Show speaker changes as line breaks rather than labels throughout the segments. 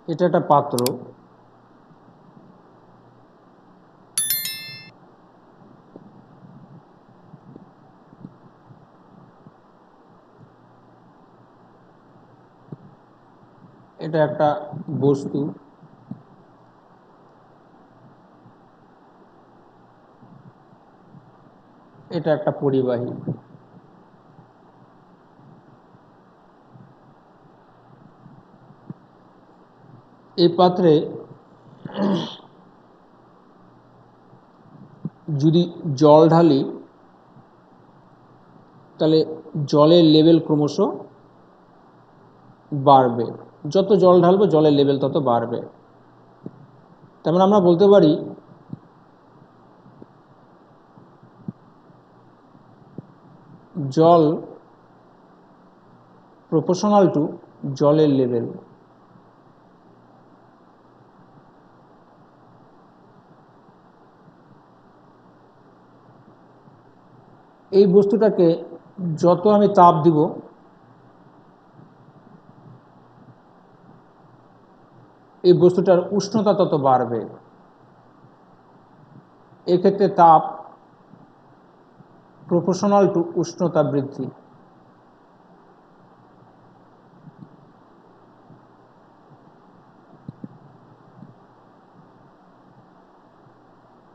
এটা একটা পাত্র, এটা একটা বস্তু, এটা একটা পরিবাহী। এই পাত্রে যদি জল ঢালি তাহলে জলের লেভেল ক্রমশ বাড়বে, যত জল ঢালবে জলের লেভেল তত বাড়বে। তার মানে আমরা বলতে পারি জল প্রপোর্শনাল টু জলের লেভেল। এই বস্তুটাকে যত আমি তাপ দিব এই বস্তুটার উষ্ণতা তত বাড়বে। এক্ষেত্রে তাপ প্রপোর্শনাল টু উষ্ণতা বৃদ্ধি।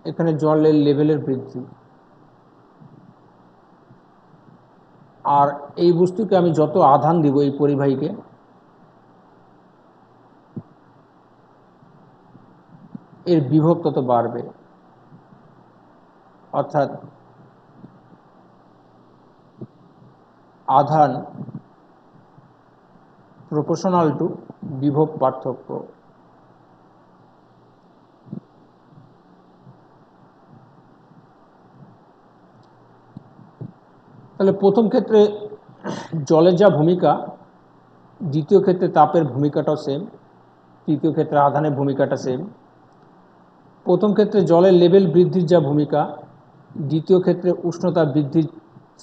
এখানে জলের লেভেলের বৃদ্ধি। আর এই বস্তুকে আমি যত আধান দিব এই পরিবাহীকে, এর বিভব তত বাড়বে। অর্থাৎ আধান প্রপোর্শনাল টু বিভব পার্থক্য। তাহলে প্রথম ক্ষেত্রে জলের যা ভূমিকা, দ্বিতীয় ক্ষেত্রে তাপের ভূমিকাটাও সেম, তৃতীয় ক্ষেত্রে আধানের ভূমিকাটা সেম। প্রথম ক্ষেত্রে জলের লেভেল বৃদ্ধির যা ভূমিকা, দ্বিতীয় ক্ষেত্রে উষ্ণতা বৃদ্ধির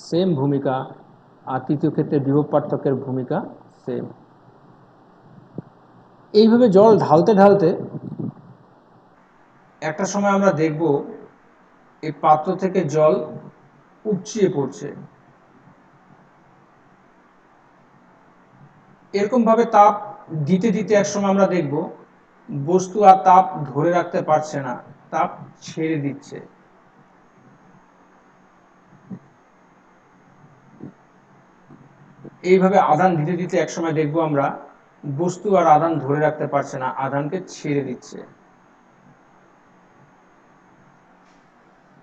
সেম ভূমিকা, আর তৃতীয় ক্ষেত্রে বিভব পার্থক্যের ভূমিকা সেম। এইভাবে জল ঢালতে ঢালতে একটা সময় আমরা দেখব এই পাত্র থেকে জল উপচিয়ে পড়ছে। এরকম ভাবে তাপ দিতে দিতে একসময় আমরা দেখব বস্তু আর তাপ ধরে রাখতে পারছে না, তাপ ছেড়ে দিচ্ছে। এইভাবে আধান দিতে দিতে একসময় দেখব আমরা বস্তু আর আধান ধরে রাখতে পারছে না, আধানকে ছেড়ে দিচ্ছে।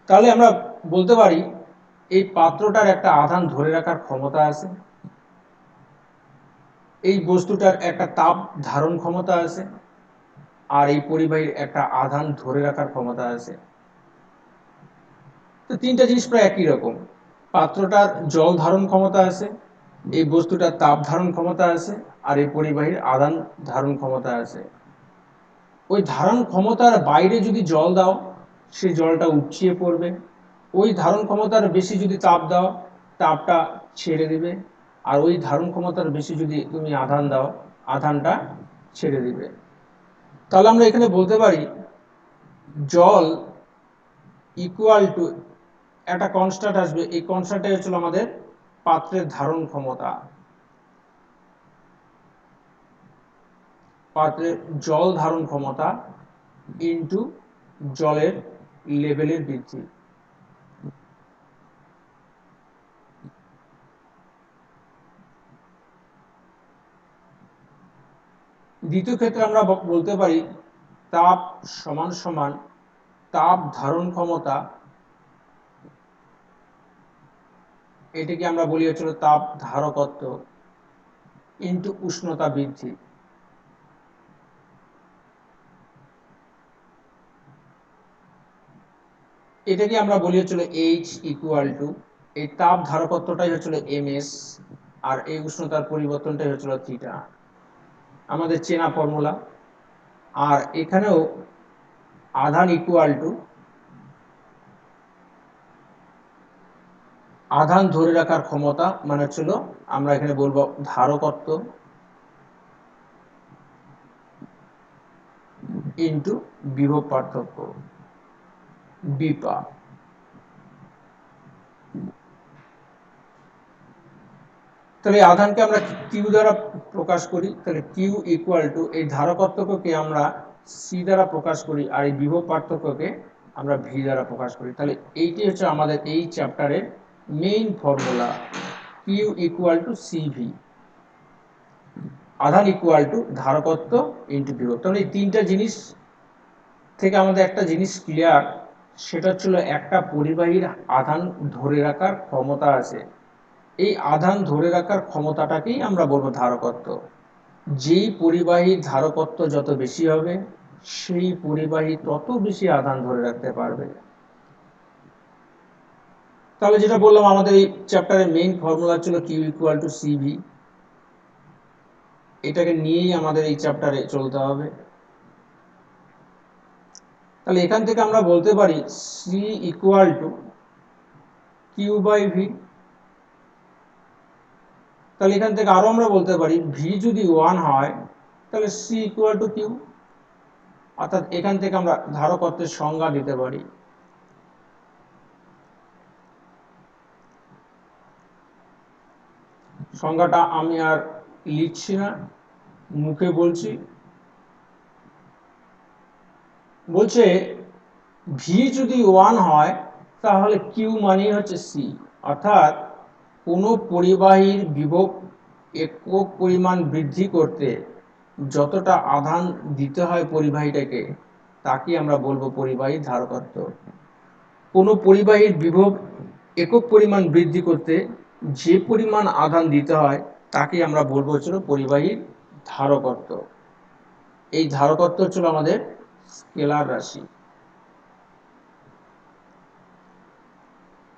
তাহলে আমরা বলতে পারি এই পাত্রটার একটা আধান ধরে রাখার ক্ষমতা আছে, এই বস্তুটার একটা তাপ ধারণ ক্ষমতা আছে, আর এই পরিবাহীর একটা আধান ধরে রাখার ক্ষমতা আছে। তো তিনটা জিনিস প্রায় একই রকম। পাত্রটার জল ধারণ ক্ষমতা আছে, এই বস্তুটার তাপ ধারণ ক্ষমতা আছে, আর এই পরিবাহীর আধান ধারণ ক্ষমতা আছে। ওই ধারণ ক্ষমতার বাইরে যদি জল দাও সেই জলটা উপচিয়ে পড়বে, ওই ধারণ ক্ষমতার বেশি যদি তাপ দাও তাপটা ছেড়ে দিবে, আর ওই ধারণ ক্ষমতার বেশি যদি তুমি আধান দাও আধানটা ছেড়ে দিবে। তাহলে আমরা এখানে বলতে পারি জল ইকুয়াল টু একটা কনস্ট্যান্ট আসবে, এই কনস্ট্যান্টটাই হচ্ছে আমাদের পাত্রের ধারণ ক্ষমতা, পাত্রের জল ধারণ ক্ষমতা ইনটু জলের লেভেলের বৃদ্ধি। দ্বিতীয় ক্ষেত্রে আমরা বলতে পারি তাপ সমান সমান তাপ ধারণ ক্ষমতা, এটাকে আমরা বলি হচ্ছিল তাপ ধারকত্ব ইনটু উষ্ণতা বৃদ্ধি। এটাকে আমরা বলি হচ্ছিল এইচ ইকুয়াল টু, এই তাপ ধারকত্বটাই হচ্ছিল এমএস, আর এই উষ্ণতার পরিবর্তনটাই হচ্ছিল থিটা, আমাদের চেনা ফর্মুলা। আর এখানেও আধান ইকুয়াল টু আধান ধরে রাখার ক্ষমতা, মানে হচ্ছিল আমরা এখানে বলবো ধারকত্ব ইন্টু বিভব পার্থক্য বিপা। তাহলে আধানকে আমরা কিউ দ্বারা প্রকাশ করি, তাহলে কিউ ইকুয়াল টু এই ধারকত্বকে আমরা সি দ্বারা প্রকাশ করি আর এই বিভব পার্থক্যকে আমরা ভি দ্বারা প্রকাশ করি। তাহলে এইটি হচ্ছে আমাদের এই চ্যাপ্টারের main formula, Q equal to CV, আধান ইকুয়াল টু ধারকত্ব ইন্টু বিভব। তাহলে এই তিনটা জিনিস থেকে আমাদের একটা জিনিস ক্লিয়ার, সেটা ছিল একটা পরিবাহীর আধান ধরে রাখার ক্ষমতা আছে, এই আধান ধরে রাখার ক্ষমতাটাকেই আমরা বলবো ধারকত্ব। যেই পরিবাহীর ধারকত্ব যত বেশি হবে সেই পরিবাহী তত বেশি আধান ধরে রাখতে পারবে। তাহলে যেটা বললাম আমাদের এই চ্যাপ্টারের মেইন ফর্মুলা ছিল কিউ ইকুয়াল টু সিভি, এটাকে নিয়েই আমাদের এই চ্যাপ্টারে চলতে হবে। তাহলে এখান থেকে আমরা বলতে পারি C equal to Q by V. তাহলে এখান থেকে আরো আমরা বলতে পারি ভি যদি 1 হয় তাহলে সি ইকুয়াল টু কিউ। অর্থাৎ এখান থেকে আমরা ধারকত্বের সংজ্ঞা দিতে পারি। সংজ্ঞাটা আমি আর লিখছি না, মুখে বলছি। বলছে ভি যদি 1 হয় তাহলে কিউ মানে হচ্ছে সি, অর্থাৎ কোনো পরিবাহীর বিভব একক পরিমাণ বৃদ্ধি করতে যতটা আধান দিতে হয় পরিবাহীটাকে তাকে আমরা বলবো পরিবাহীর ধারকত্ব। কোনো পরিবাহীর বিভব একক পরিমাণ বৃদ্ধি করতে যে পরিমাণ আধান দিতে হয় তাকে আমরা বলবো হচ্ছিল পরিবাহীর ধারকত্ব। এই ধারকত্ব হচ্ছিল আমাদের স্কেলার রাশি,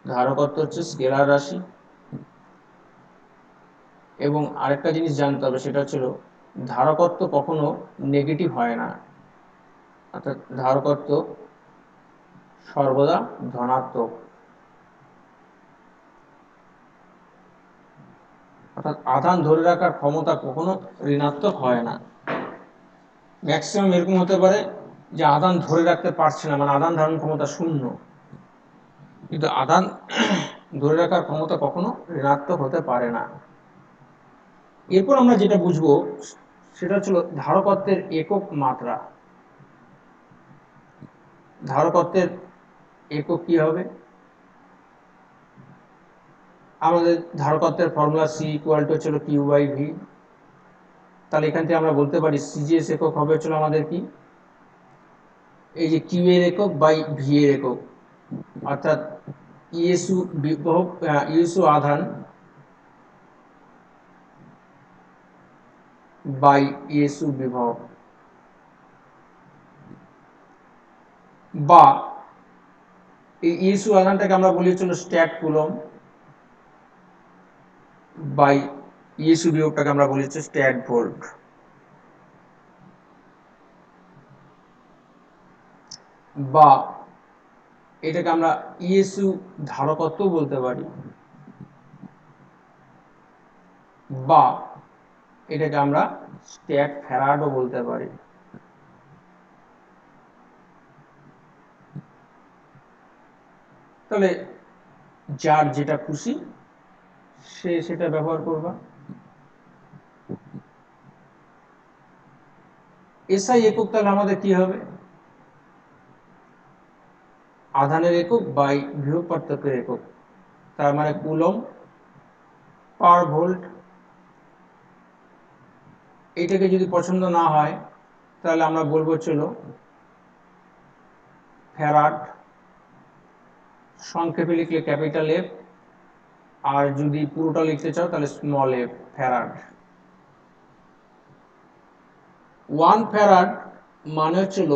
ধারকত্ব হচ্ছে স্কেলার রাশি। এবং আরেকটা জিনিস জানতে হবে, সেটা হচ্ছিল ধারকত্ব কখনো নেগেটিভ হয় না, অর্থাৎ ধারকত্ব সর্বদা ধনাত্মক, অর্থাৎ আধান ধরে রাখার ক্ষমতা কখনো ঋণাত্মক হয় না। ম্যাক্সিমাম এরকম হতে পারে যে আধান ধরে রাখতে পারছে না, মানে আধান ধারণ ক্ষমতা শূন্য, কিন্তু আধান ধরে রাখার ক্ষমতা কখনো ঋণাত্মক হতে পারে না। এরপর আমরা যেটা বুঝবো সেটা হচ্ছিল ধারকত্বের একক মাত্রা। ধারকত্বের একক কি হবে? আমাদের ধারকত্বের ফর্মুলা সি ইকুয়াল টু হচ্ছিল কিউ বাই ভি। তাহলে এখান থেকে আমরা বলতে পারি সিজিএস একক হবে হচ্ছিল আমাদের কি, এই যে কিউ এর একক বাই ভি এর একক, অর্থাৎ ইএসইউ বিভব, ইএসইউ আধান বাই ইএসইউ বিভব, বা এই ইএসইউ আধানটাকে আমরা বলি হচ্ছিল স্ট্যাট কুলম বাই ইএসইউ বিভবটাকে আমরা বলি হচ্ছে স্ট্যাট ভোল্ট। বা এটাকে আমরা ইএসইউ ধারকত্ব বলতে পারি, বা এটাকে আমরা স্ট্যাট ফ্যারাডও বলতে পারি। তাহলে যার যেটা খুশি সে সেটা ব্যবহার করবা। এসআই একক তাহলে আমাদের কি হবে? আধানের একক বাই বিভব পার্থক্যের একক, তার মানে কুলম পার ভোল্ট। এইটাকে যদি পছন্দ না হয় তাহলে আমরা বলবো চলো ফ্যারাড, সংক্ষেপে লিখলে ক্যাপিটাল এফ, আর যদি পুরোটা লিখতে চাও তাহলে স্মল এফ, ফ্যারাড। 1 ফ্যারাড মানে হচ্ছিল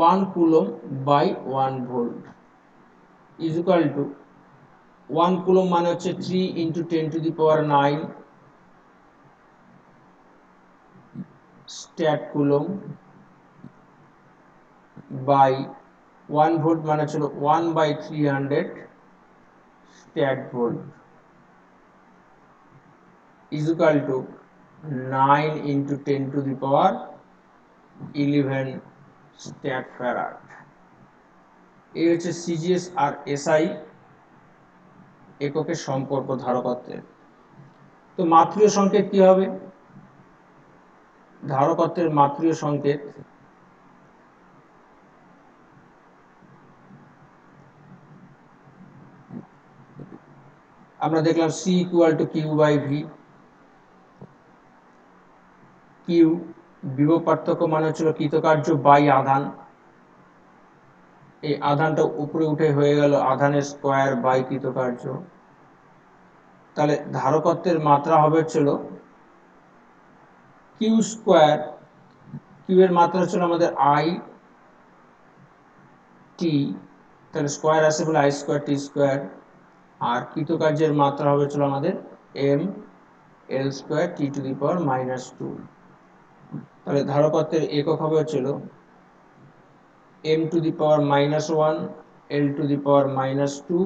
1 coulomb by 1 volt is equal to 1 coulomb মানে হচ্ছে 3 × 10⁹ স্ট্যাট কুলম বাই 1 ভোল্ট মানে ছিল 1/300 stat volt is equal two 9 × 10⁻11 stat farad. এই হচ্ছে সিজিএস আর এসআই এককের সম্পর্ক ধারকত্বের। তো মাত্রিয় সংকেত কি হবে? ধারকত্বের মাত্রিয় সংকেত আমরা দেখলাম C = Q/V। কিউ বিভব পার্থক্য মানে হচ্ছিল কৃতকার্য বাই আধান। এই আধানটা উপরে উঠে হয়ে গেল আধানের স্কয়ার বাই কৃতকার্য। তাহলে ধারকত্বের মাত্রা হবে হচ্ছিল Q²। কিউ এর মাত্রা হচ্ছিল আমাদের I/T, তাহলে স্কয়ার আসে বলে I²T²। আর কৃতকার্যের মাত্রা হবে হচ্ছিল আমাদের mL²T⁻²। তাহলে ধারকত্বের একক হবে হচ্ছিল m⁻⁻1 L⁻⁻2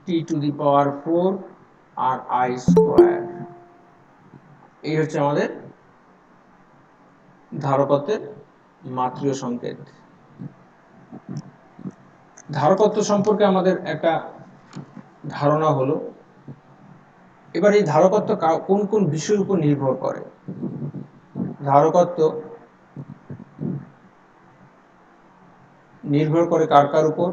T⁴ আর I²। এই হচ্ছে আমাদের ধারকত্বের মাত্রিয় সংকেত। ধারকত্ব সম্পর্কে আমাদের একটা ধারণা হলো। এবার এই ধারকত্ব কোন কোন বিষয়ের উপর নির্ভর করে? ধারকত্ব নির্ভর করে কার কার উপর?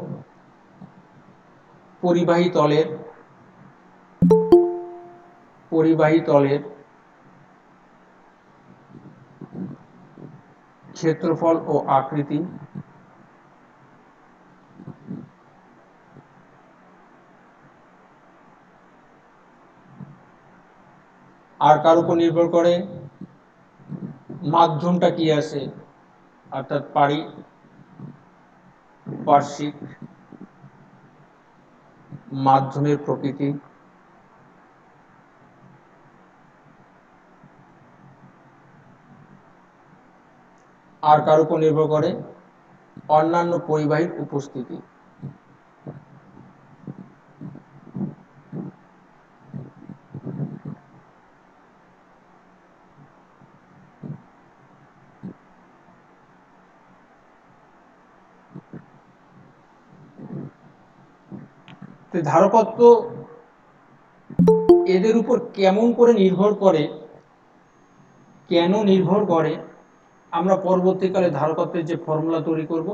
পরিবাহী তলের ক্ষেত্রফল ও আকৃতি, আর কার উপর নির্ভর করে? মাধ্যমটা কি আছে, অর্থাৎ পার্শ্বিক মাধ্যমের প্রকৃতি, আর কার উপর নির্ভর করে? অন্যান্য পরিবাহীর উপস্থিতি। ধারকত্ব এদের উপর কেমন করে নির্ভর করে, কেন নির্ভর করে, আমরা পরবর্তীকালে ধারকত্বের যে ফর্মুলা তৈরি করব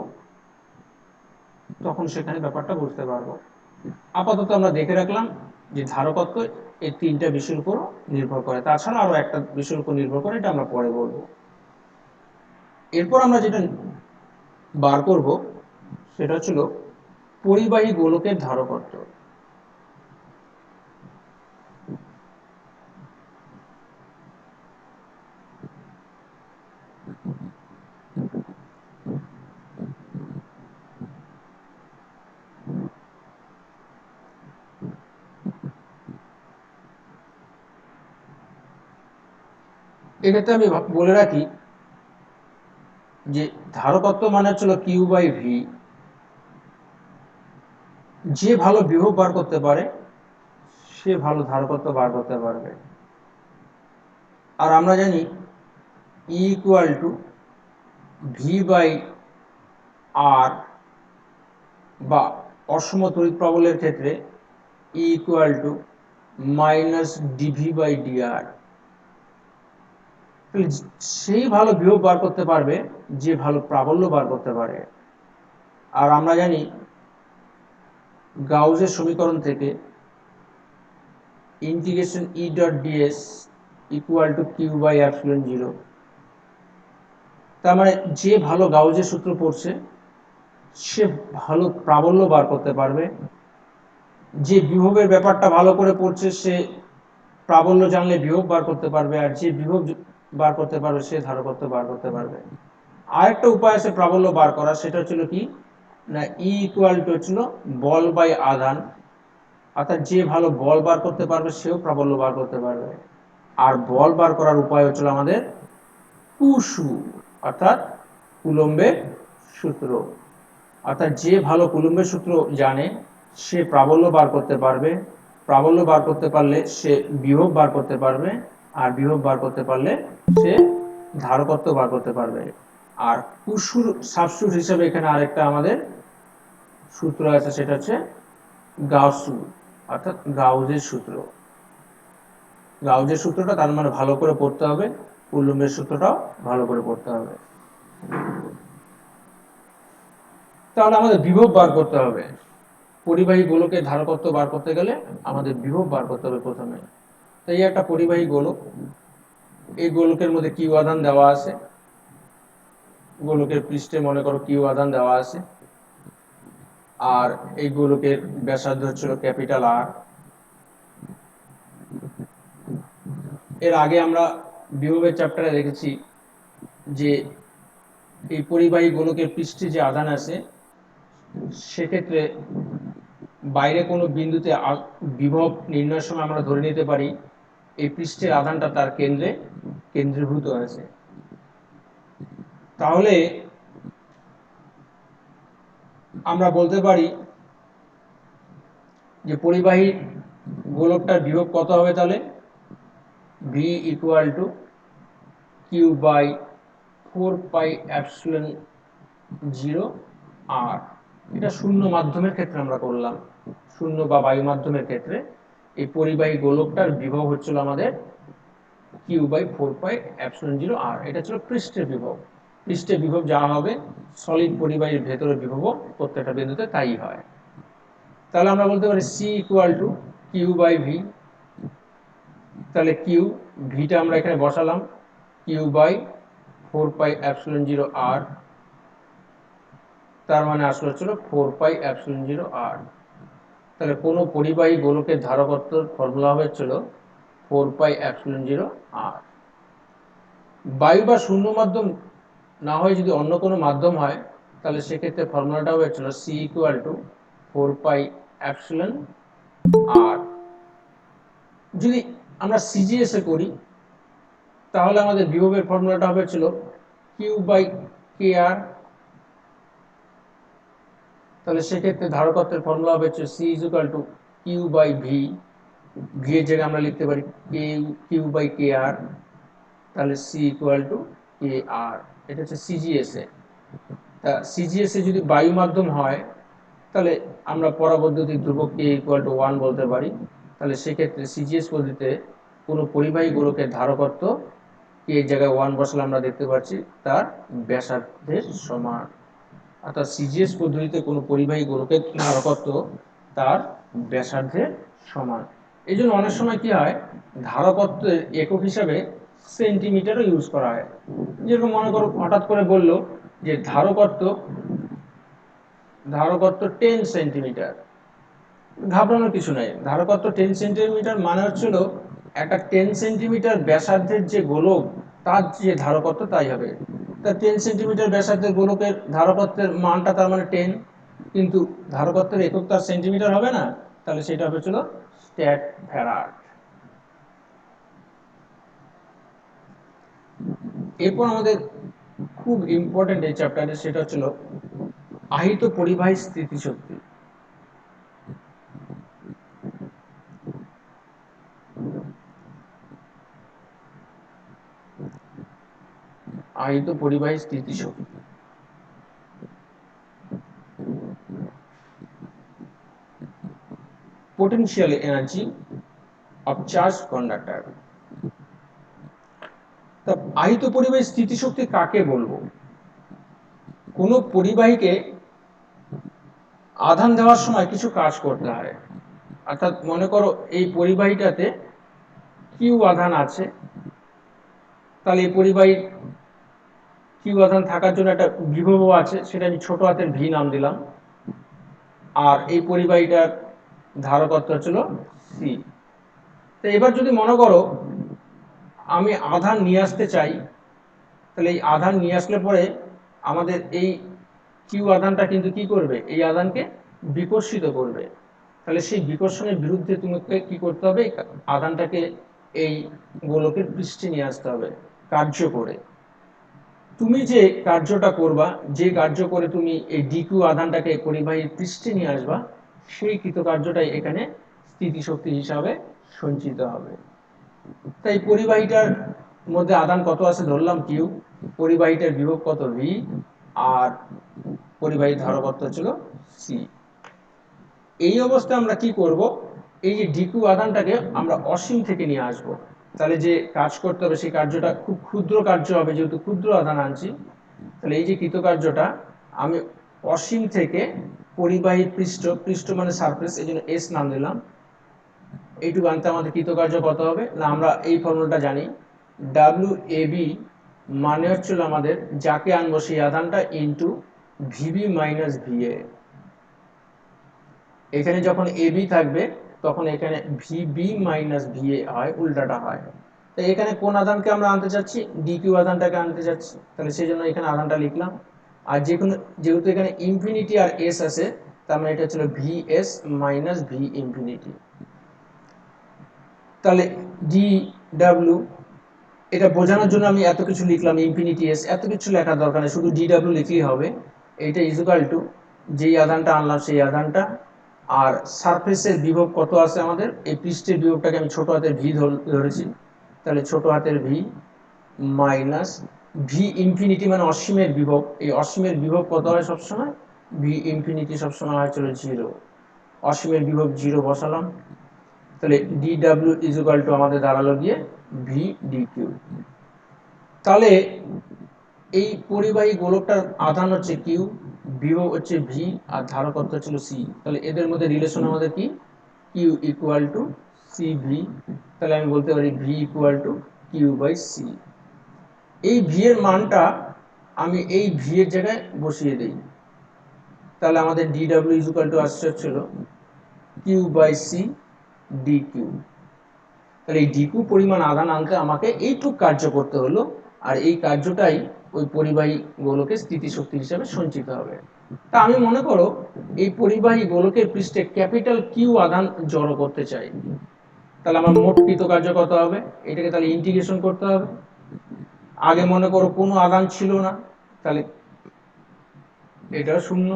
তখন সেখানে ব্যাপারটা বুঝতে পারবো। আপাতত আমরা দেখে রাখলাম যে ধারকত্ব এই তিনটা বিষয়ের উপর নির্ভর করে, তাছাড়া আরো একটা বিষয়ের উপর নির্ভর করে, এটা আমরা পরে বলবো। এরপর আমরা যেটা বার করব সেটা হচ্ছিল পরিবাহী গোলকের ধারকত্ব। এক্ষেত্রে আমি বলে রাখি যে ধারকত্ব মানে হচ্ছিল Q/V। যে ভালো বিভব বার করতে পারে সে ভালো ধারকত্ব বার করতে পারবে। আর আমরা জানি E = V/R, বা অসম তড়িৎ প্রবলের ক্ষেত্রে E = -dV/dR। সেই ভালো বিভব বার করতে পারবে যে ভালো প্রাবল্য বার করতে পারে। আর আমরা জানি গাউসের সমীকরণ থেকে ∫E.ds = Q/ε0। তার মানে যে ভালো গাউসের সূত্র পড়ছে সে ভালো প্রাবল্য বার করতে পারবে, যে বিভবের ব্যাপারটা ভালো করে পড়ছে সে প্রাবল্য জানলে বিভব বার করতে পারবে, আর যে বিভব বার করতে পারবে সে ধারকত্ব বার করতে পারবে। আরেকটা উপায় আছে প্রাবল্য বার করা, সেটা হচ্ছিল কি না E = বল বাই আধান, অর্থাৎ যে ভালো বল বার করতে পারবে সেও প্রাবল্য বার করতে পারবে। আর বল বার করার উপায় হচ্ছিল আমাদের কুশু, অর্থাৎ কুলম্বের সূত্র। অর্থাৎ যে ভালো কুলম্বের সূত্র জানে সে প্রাবল্য বার করতে পারবে, প্রাবল্য বার করতে পারলে সে বিভব বার করতে পারবে, আর বিভব বার করতে পারলে সে ধারকত্ব বার করতে পারবে। আর পুশুর সাবস্টিটিউট হিসেবে এখানে আরেকটা আমাদের সূত্র আছে, সেটা হচ্ছে গাউসু অর্থাৎ গাউজের সূত্র। গাউজের সূত্রটা তার মানে ভালো করে পড়তে হবে, কুলম্বের সূত্রটাও ভালো করে পড়তে হবে। তাহলে আমাদের বিভব বার করতে হবে। পরিবাহী গোলকের ধারকত্ব বার করতে গেলে আমাদের বিভব বার করতে হবে প্রথমে। তাই একটা পরিবাহী গোলক, এই গোলকের মধ্যে কিউ আধান দেওয়া আছে, গোলকের পৃষ্ঠে মনে করো কিউ আধান দেওয়া আছে, আর এই গোলকের ব্যাসার্ধ হচ্ছিল ক্যাপিটাল আর। এর আগে আমরা বিভবের চ্যাপ্টারে দেখেছি যে এই পরিবাহী গোলকের পৃষ্ঠে যে আধান আছে সেক্ষেত্রে বাইরে কোনো বিন্দুতে বিভব নির্ণয়ের সময় আমরা ধরে নিতে পারি এই পৃষ্ঠের আধানটা তার কেন্দ্রে কেন্দ্রীভূত আছে। তাহলে আমরা বলতে পারি যে পরিবাহী গোলকটার বিভব কত হবে, তাহলে V equal to Q by 4πε0 আর। এটা শূন্য মাধ্যমের ক্ষেত্রে আমরা করলাম, শূন্য বা বায়ু মাধ্যমের ক্ষেত্রে এই পরিবাহী গোলকটার বিভব হচ্ছিল আমাদের কিউ বাই 4πε0 আর। এটা ছিল পৃষ্ঠের বিভব। পৃষ্ঠের বিভব যা হবে সলিড পরিবাহীর ভেতরে বিভব প্রত্যেকটা বিন্দুতে তাই হয়। তাহলে আমরা বলতে পারি C equal to Q by V. তাহলে কিউ ভিটা আমরা এখানে বসালাম, কিউ বাই 4πε0 আর, তার মানে আসলে হচ্ছিল 4πε0 আর। তাহলে কোনো পরিবাহী গোলকের ধারকত্বর ফর্মুলা হচ্ছিল 4πε0 আর। বায়ু বা শূন্য মাধ্যম না হয় যদি অন্য কোনো মাধ্যম হয় তাহলে সেক্ষেত্রে ফর্মুলাটা হয়েছিল সি ইকুয়াল টু 4πε আর। যদি আমরা সিজিএস এ করি তাহলে আমাদের বিভবের ফর্মুলাটা হবে ছিল কিউ বাই কে আর। তাহলে সেক্ষেত্রে ধারকত্বের ফর্মুলা হবে C is equal to Q by V. V এর জায়গায় আমরা লিখতে পারি কিউ বাই কে আর। তাহলে সি ইকুয়াল টু কে আর। এটা হচ্ছে সিজিএস এ। তা সিজিএস এ যদি বায়ু মাধ্যম হয় তাহলে আমরা পরাবৈদ্যুতিক ধ্রুবক কে ইকুয়াল টু 1 বলতে পারি। তাহলে সেক্ষেত্রে সিজিএস পদ্ধতিতে কোনো পরিবাহী গোলকের ধারকত্ব কে এর জায়গায় 1 বসালে আমরা দেখতে পাচ্ছি তার ব্যাসার্ধের সমান। অর্থাৎ সিজিএস পদ্ধতিতে কোনো পরিবাহী গোলকের ধারকত্ব তার ব্যাসার্ধের সমান। এই জন্য অনেক সময় কি হয় ধারকত্বের একক হিসাবে সেন্টিমিটারও ইউজ করা হয়। যেরকম মনে করো হঠাৎ করে বললো যে ধারকত্ব 10 সেন্টিমিটার, ঘাবড়ানোর কিছু নাই। ধারকত্ব 10 সেন্টিমিটার মানে হচ্ছিল একটা 10 সেন্টিমিটার ব্যাসার্ধের যে গোলক তার যে ধারকত্ব তাই হবে। তা 10 সেন্টিমিটার ব্যাসার্ধের গোলকের ধারকত্বের মানটা তার মানে 10, কিন্তু ধারকত্বের একক তার সেন্টিমিটার হবে না, তাহলে সেটা হচ্ছিল স্ট্যাট ফ্যারাড। এরপর আমাদের খুব ইম্পর্টেন্ট এই চ্যাপ্টারে সেটা হচ্ছিল আহিত পরিবাহী স্থিতিশক্তি। আহিত পরিবাহী স্থিতিশক্তি। potential energy of charged conductor। তা আহিত পরিবাহী স্থিতিশক্তি কাকে বলবো? কোনো পরিবাহীকে আধান দেওয়ার সময় কিছু কাজ করতে হয়। অর্থাৎ মনে করো এই পরিবাহীটাতে কিউ আধান আছে, তাহলে এই পরিবাহীর কিউ আধান থাকার জন্য একটা বিভব আছে, সেটা আমি ছোট হাতের ভি নাম দিলাম। আর এই পরিবাহীটার ধারকত্ব ছিল সি। তো এবার যদি মনে করো আমি আধান নিয়ে আসতে চাই, তাহলে এই আধান নিয়ে আসলে পরে আমাদের এই কিউ আধানটা কিন্তু কি করবে, এই আধানকে বিকর্ষিত করবে। তাহলে সেই বিকর্ষণের বিরুদ্ধে তোমাকে কি করতে হবে, আধানটাকে এই গোলকের পৃষ্ঠে নিয়ে আসতে হবে কার্য করে। তুমি যে কার্যটা করবা, যে কার্য করে তুমি এই ডিকিউ আধানটাকে পরিবাহীর পৃষ্ঠে নিয়ে আসবা, সেই কৃতকার্যটাই এখানে স্থিতিশক্তি হিসাবে সঞ্চিত হবে। তাই পরিবাহীটার মধ্যে আধান কত আছে ধরলাম কিউ, পরিবাহীটার বিভব কত ভি, আর পরিবাহী ধারকত্ব ছিল সি। এই অবস্থায় আমরা কি করব, এই যে ডিকিউ আধানটাকে আমরা অসীম থেকে নিয়ে আসব। তাহলে যে কাজ করতে হবে সেই কার্যটা খুব ক্ষুদ্র কার্য হবে, যেহেতু ক্ষুদ্র আধান আনছি। তাহলে এই যে কৃতকার্যটা আমি অসীম থেকে পরিবাহী পৃষ্ঠ, পৃষ্ঠ মানে সারফেস, এই জন্য এস নাম দিলাম, এইটুকু আনতে আমাদের কৃতকার্য কত হবে না, আমরা এই ফর্মুলাটা জানি, ডাব্লিউ এ বি মানে হচ্ছিল আমাদের যাকে আনবো সেই আধানটা ইন্টু ভিবি মাইনাস ভিএ। এখানে যখন এবি থাকবে তখন এখানে ভিবি মাইনাস ভিএ হয়, উল্টাটা হয়। তাই এখানে কোন আধানকে আমরা আনতে চাচ্ছি, ডিকিউ আধানটাকে আনতে চাচ্ছি, তাহলে সেই জন্য এখানে আধানটা লিখলাম। আর যেহেতু এখানে ইনফিনিটি আর এস আছে, তার মানে এটা ছিল V S minus V infinity. তাহলে ডি ডাব্লিউ, এটা বোঝানোর জন্য আমি এত কিছু লিখলাম, ইনফিনিটি এস, এত কিছু লেখার দরকার নেই, শুধু ডি ডাব্লিউ লিখলেই হবে। এইটা ইজুকাল টু যেই আধানটা আনলাম সেই আধানটা, আর সারফেসের বিভব কত আছে আমাদের, এই পৃষ্ঠের বিভবটাকে আমি ছোট হাতের ভি ধরেছি, তাহলে ছোট হাতের ভি মাইনাস ভি ইনফিনিটি মানে অসীমের বিভব, এই অসীমের বিভব কত হয় সবসময়, ভি ইনফিনিটি সবসময় হয় চলে জিরো, অসীমের বিভব জিরো বসালাম। তাহলে ডি ডাব্লিউ ইজুকাল টু আমাদের দাঁড়ালো গিয়ে ভি ডি কিউ। তাহলে এই পরিবাহী গোলকটার আধান হচ্ছে কিউ, বিভব হচ্ছে ভি, আর ধারকত্ব ছিল সি। তাহলে এদের মধ্যে রিলেশন আমাদের কি, Q equal to C V. তাহলে আমি বলতে পারি V equal to Q by C. এই ভি এর মানটা আমি এই ভি এর জায়গায় বসিয়ে দিই, তাহলে আমাদের ডি ডাব্লিউ ইকুয়াল টু আসছে হচ্ছিল Q by C D Q. তাহলে এই ডিকিউ পরিমাণ আধান আনতে আমাকে এইটুক কার্য করতে হলো, আর এই কার্যটাই ওই পরিবাহী গোলকের স্থিতিশক্তি হিসাবে সঞ্চিত হবে। তা আমি মনে করো এই পরিবাহী গোলকের পৃষ্ঠে ক্যাপিটাল কিউ আধান জড়ো করতে চাই, তাহলে আমার মোট কৃতকার্য কত হবে, এটাকে তাহলে ইন্টিগ্রেশন করতে হবে। আগে মনে করো কোনো আধান ছিল না, তাহলে এটা শূন্য,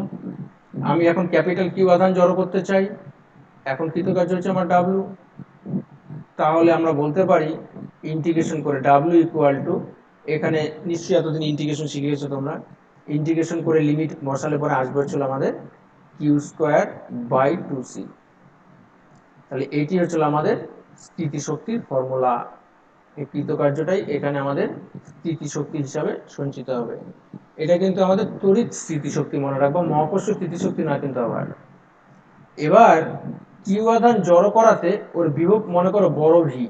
আমি এখন ক্যাপিটাল কিউ আধান জড়ো করতে চাই, এখন কৃতকার্য হচ্ছে আমার ডাব্লিউ। তাহলে আমরা বলতে পারি ইন্টিগ্রেশন করে ডাব্লিউ ইকুয়াল টু, এখানে নিশ্চয়ই এতদিন ইন্টিগ্রেশন শিখে গেছো তোমরা, ইন্টিগ্রেশন করে লিমিট বসালে পরে আসবে হচ্ছিল আমাদের Q square by two C. তাহলে এটি হচ্ছিল আমাদের স্থিতিশক্তির ফর্মুলা। এই কৃতকার্যটাই এখানে আমাদের স্থিতিশক্তি হিসাবে সঞ্চিত হবে। এটা কিন্তু আমাদের তড়িৎ স্থিতিশক্তি, মনে রাখবো, মহাকর্ষ স্থিতিশক্তি না কিন্তু। আবার এবার কিউ আধান জড়ো করাতে ওর বিভব মনে করো বড় ভি,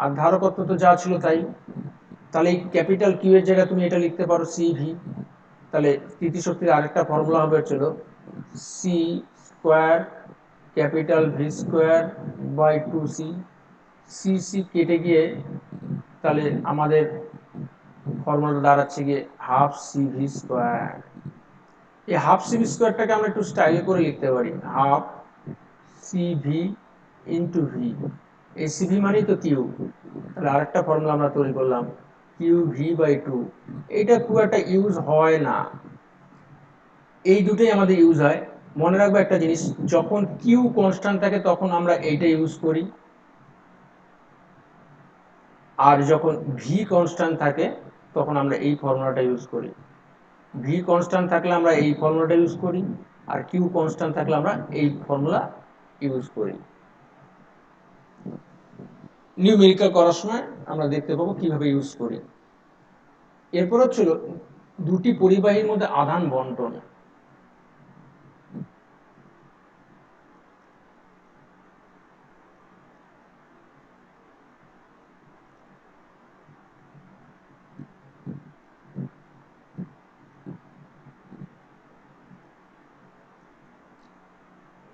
আর ধারকত্ব তো যা ছিল তাই, তাহলে এই ক্যাপিটাল কিউ এর জায়গায় তুমি এটা লিখতে পারো সি ভি। তাহলে স্থিতিশক্তির আরেকটা ফর্মুলা হবে হচ্ছিল C square capital V square by two C. C C কেটে গিয়ে তাহলে আমাদের ফর্মুলাটা দাঁড়াচ্ছে গিয়ে হাফ সি ভি স্কোয়ার। এই হাফ সি ভি স্কোয়ারটাকে আমরা একটু স্টাইল করে লিখতে পারি, half C V into V. এই সি ভি মানেই তো কিউ, তাহলে আরেকটা ফর্মুলা আমরা তৈরি করলাম কিউ ভি বাই টু। এইটা খুব একটা ইউজ হয় না, এই দুটোই আমাদের ইউজ হয়। মনে রাখবো একটা জিনিস, যখন কিউ কনস্ট্যান্ট থাকে তখন আমরা এইটা ইউজ করি, আর যখন ভি কনস্ট্যান্ট থাকে তখন আমরা এই ফর্মুলাটা ইউজ করি। ভি কনস্ট্যান্ট থাকলে আমরা এই ফর্মুলাটা ইউজ করি, আর কিউ কনস্ট্যান্ট থাকলে আমরা এই ফর্মুলা ইউজ করি। নিউমেরিক্যাল করার সময় আমরা দেখতে পাবো কিভাবে ইউজ করি। এরপর হচ্ছিল দুটি পরিবাহীর মধ্যে আধান বন্টন।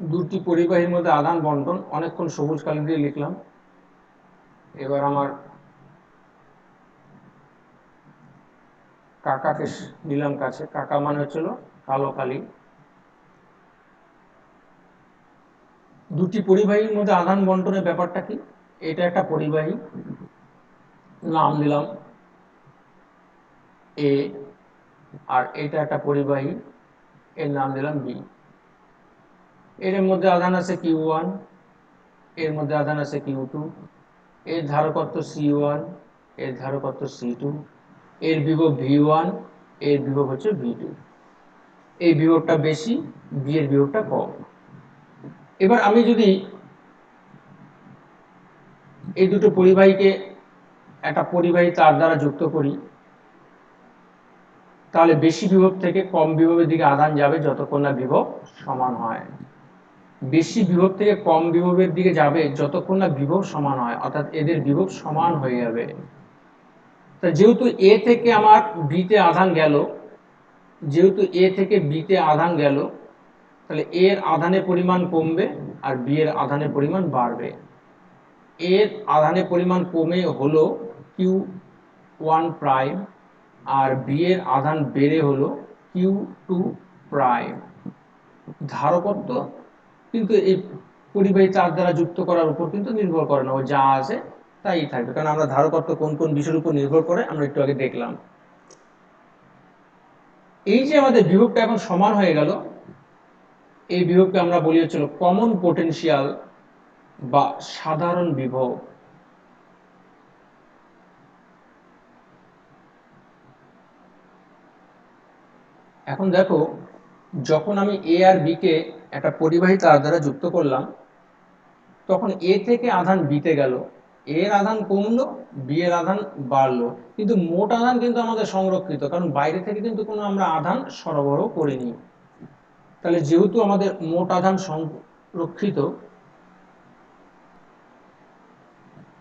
দুটি পরিবাহীর মধ্যে আধান বন্টন, অনেকক্ষণ সবুজ কালি দিয়ে লিখলাম। এবার আমার কাকাকে নিলাম কাছে, কাকা মানে হচ্ছিল কালো কালি। দুটি পরিবাহীর মধ্যে আধান বন্টনের ব্যাপারটা কি, এটা একটা পরিবাহী, নাম দিলাম এ, আর এটা একটা পরিবাহী, এর নাম দিলাম বি। এর মধ্যে আধান আছে কিউ ওয়ান, এর মধ্যে আধান আছে কিউ টু, এর ধারকত্ব সি ওয়ান, এর ধারকত্ব C2, এর বিভব V1, এর বিভব হচ্ছে V2। এই বিভবটা বেশি, বি এর বিভবটা কম। এবার আমি যদি এই দুটো পরিবাহীকে একটা পরিবাহী তার দ্বারা যুক্ত করি, তাহলে বেশি বিভব থেকে কম বিভবের দিকে আধান যাবে যতক্ষণ না বিভব সমান হয়। বেশি বিভব থেকে কম বিভবের দিকে যাবে যতক্ষণ না বিভব সমান হয়, অর্থাৎ এদের বিভব সমান হয়ে যাবে। তা যেহেতু এ থেকে আমার বিতে আধান গেল, যেহেতু এ থেকে বিতে আধান গেল, তাহলে এর আধানের পরিমাণ কমবে আর বি এর আধানের পরিমাণ বাড়বে। এর আধানের পরিমাণ কমে হলো Q1 প্রাইম আর বি এর আধান বেড়ে হলো Q2 প্রাইম। ধারকত্ব কিন্তু এই পরিবাহী তার দ্বারা যুক্ত করার উপর কিন্তু নির্ভর করে না, ও যা আছে তাই থাকবে, কারণ আমরা ধারকত্ব কোন কোন বিষয়ের উপর নির্ভর করে আমরা একটু আগে দেখলাম। এই যে আমাদের বিভবটা এখন সমান হয়ে গেল, এই বিভবকে আমরা বলি হচ্ছিল কমন পোটেনশিয়াল বা সাধারণ বিভব। এখন দেখো, যখন আমি এ আর বি কে একটা পরিবাহী তার দ্বারা যুক্ত করলাম, তখন এ থেকে আধান বিতে গেল, এর আধান কমলো, বি এর আধান বাড়লো, কিন্তু মোট আধান কিন্তু আমাদের সংরক্ষিত, কারণ বাইরে থেকে কিন্তু কোনো আমরা আধান সরবরাহ করিনি। তাহলে যেহেতু আমাদের মোট আধান সংরক্ষিত,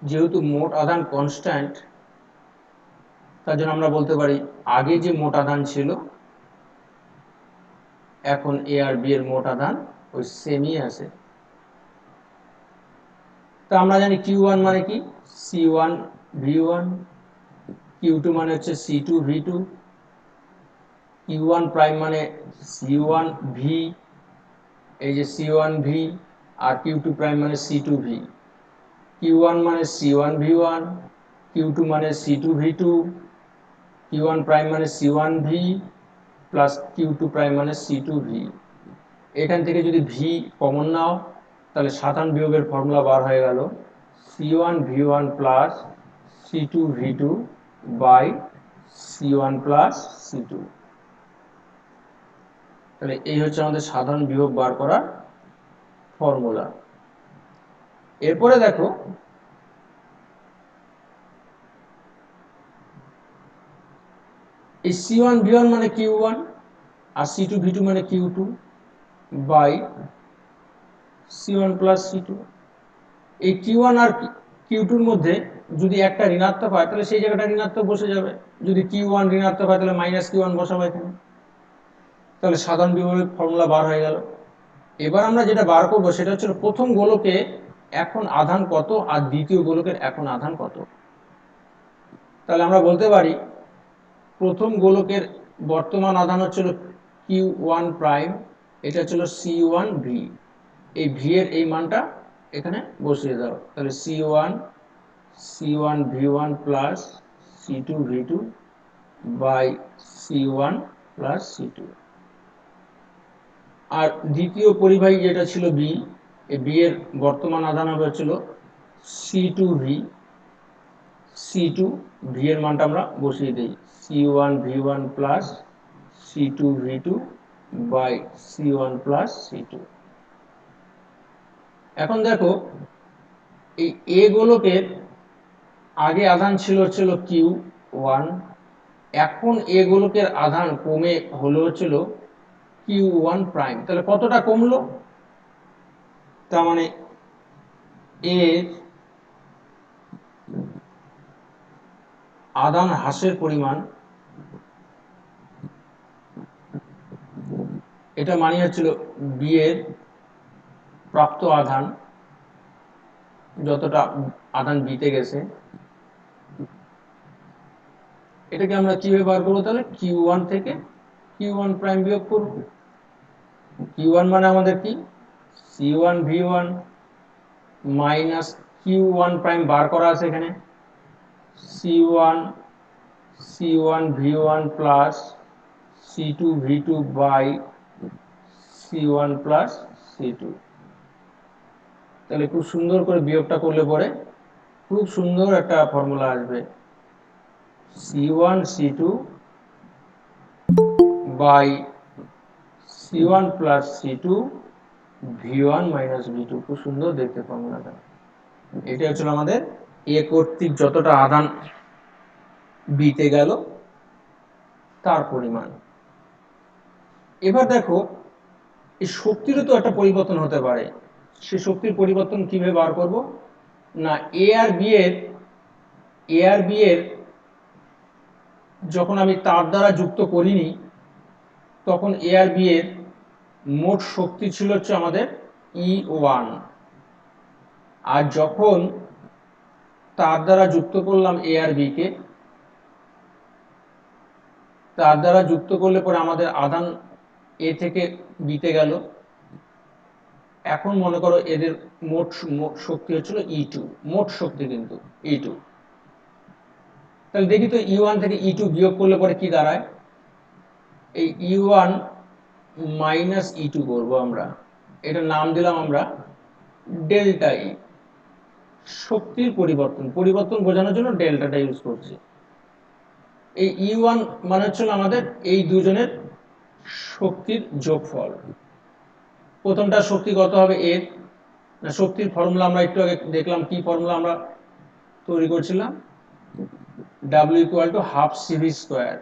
যেহেতু মোট আধান কনস্ট্যান্ট, তার জন্য আমরা বলতে পারি আগে যে মোট আধান ছিল এখন এ আর বি এর মোট আধান ওই সেমই আছে। তো আমরা জানি Q1 মানে কি, C1 V1, Q2 মানে হচ্ছে C2 V2, Q1 প্রাইম মানে C1 V, এই যে C1 V, আর Q2 প্রাইম মানে C2 V। Q1 মানে C1 V1, Q2 মানে C2 V2, Q1 প্রাইম মানে C1 V plus Q2 prime মানে C2 V। এখান থেকে যদি V কমন নাও, তাহলে সাধারণ বিভবের ফর্মুলা বার হয়ে গেল C1 V1 plus C2 V2 by C1 plus C2। তাহলে এই হচ্ছে আমাদের সাধারণ বিভব বার করার ফর্মুলা। এরপরে দেখো, এই C1 V1 মানে Q1 আর C2 V2 মানে Q2 by C1 plus C2। এই Q1 আর Q2 এর মধ্যে যদি একটা ঋণাত্মক হয় তাহলে সেই জায়গাটা ঋণাত্মক বসে যাবে, যদি Q1 ঋণাত্মক হয় তাহলে মাইনাস Q1 বসাবো এখানে। তাহলে সাধারণ বিভবের ফর্মুলা বার হয়ে গেল। এবার আমরা যেটা বার করবো সেটা হচ্ছে প্রথম গোলকে এখন আধান কত আর দ্বিতীয় গোলকের এখন আধান কত। তাহলে আমরা বলতে পারি প্রথম গোলকের বর্তমান আধান হচ্ছিল Q1 প্রাইম, এটা হচ্ছিল C1 V। এই V এর এই মানটা এখানে বসিয়ে দাও, তাহলে C1 V1 plus C2 V2 by C1 plus C2। আর দ্বিতীয় পরিবাহী যেটা ছিল B, এই B এর বর্তমান আধান হবে হচ্ছিল C2 V। C2 V এর মানটা আমরা বসিয়ে দিই C1 V1 plus C2 V2 by C1 plus C2। এখন দেখো, এই A গোলকের আগে আধান ছিল Q1, এখন A গোলকের আধান কমে হলো হচ্ছিল Q1 প্রাইম। তাহলে কতটা কমলো, তার মানে এর আধান হ্রাসের পরিমাণ, এটা মানে হচ্ছিল বি এর প্রাপ্ত আধান, যতটা আধান বিতে গেছে, এটাকে আমরা কিভাবে বার করবো, তাহলে Q1 থেকে Q1 প্রাইম বিয়োগ করব। Q1 মানে আমাদের কি C1 V1 minus Q1 prime বার করা আছে এখানে C1 V1 plus C2 V2 by C1 plus C2। তাহলে খুব সুন্দর করে বিয়োগটা করলে পরে খুব সুন্দর একটা ফর্মুলা আসবে। C1 C2 by C1 plus C2 V1 minus V2। খুব সুন্দর দেখতে ফর্মুলাটা। এটা হচ্ছে আমাদের এ কর্তৃক যতটা আধান বিতে গেল তার পরিমাণ। এবার দেখো এই শক্তিরও তো একটা পরিবর্তন হতে পারে। সে শক্তির পরিবর্তন কিভাবে বার করব? না, এ আর বি এর যখন আমি তার দ্বারা যুক্ত করিনি তখন এ আর বি এর মোট শক্তি ছিল হচ্ছে আমাদের E1, আর যখন তার দ্বারা যুক্ত করলাম এ আর বি কে, তার দ্বারা যুক্ত করলে পরে আমাদের আধান এ থেকে বিতে গেল। এখন মনে করো এদের মোট শক্তি হচ্ছিল E2, মোট শক্তি কিন্তু E2। তাহলে দেখি তো E1 থেকে E2 বিয়োগ করলে পরে কি দাঁড়ায়। এই E1 মাইনাস E2 করবো আমরা, এটার নাম দিলাম আমরা ডেল্টা ই। শক্তির পরিবর্তন বোঝানোর জন্য ডেল্টাটা ইউজ করছি। এই E1 মানে হচ্ছিল আমাদের এই দুজনের শক্তির যোগফল। প্রথমটা শক্তি কত হবে এর, না শক্তির ফর্মুলা আমরা একটু আগে দেখলাম। কি ফর্মুলা আমরা তৈরি করছিলাম? W equal to half CV square.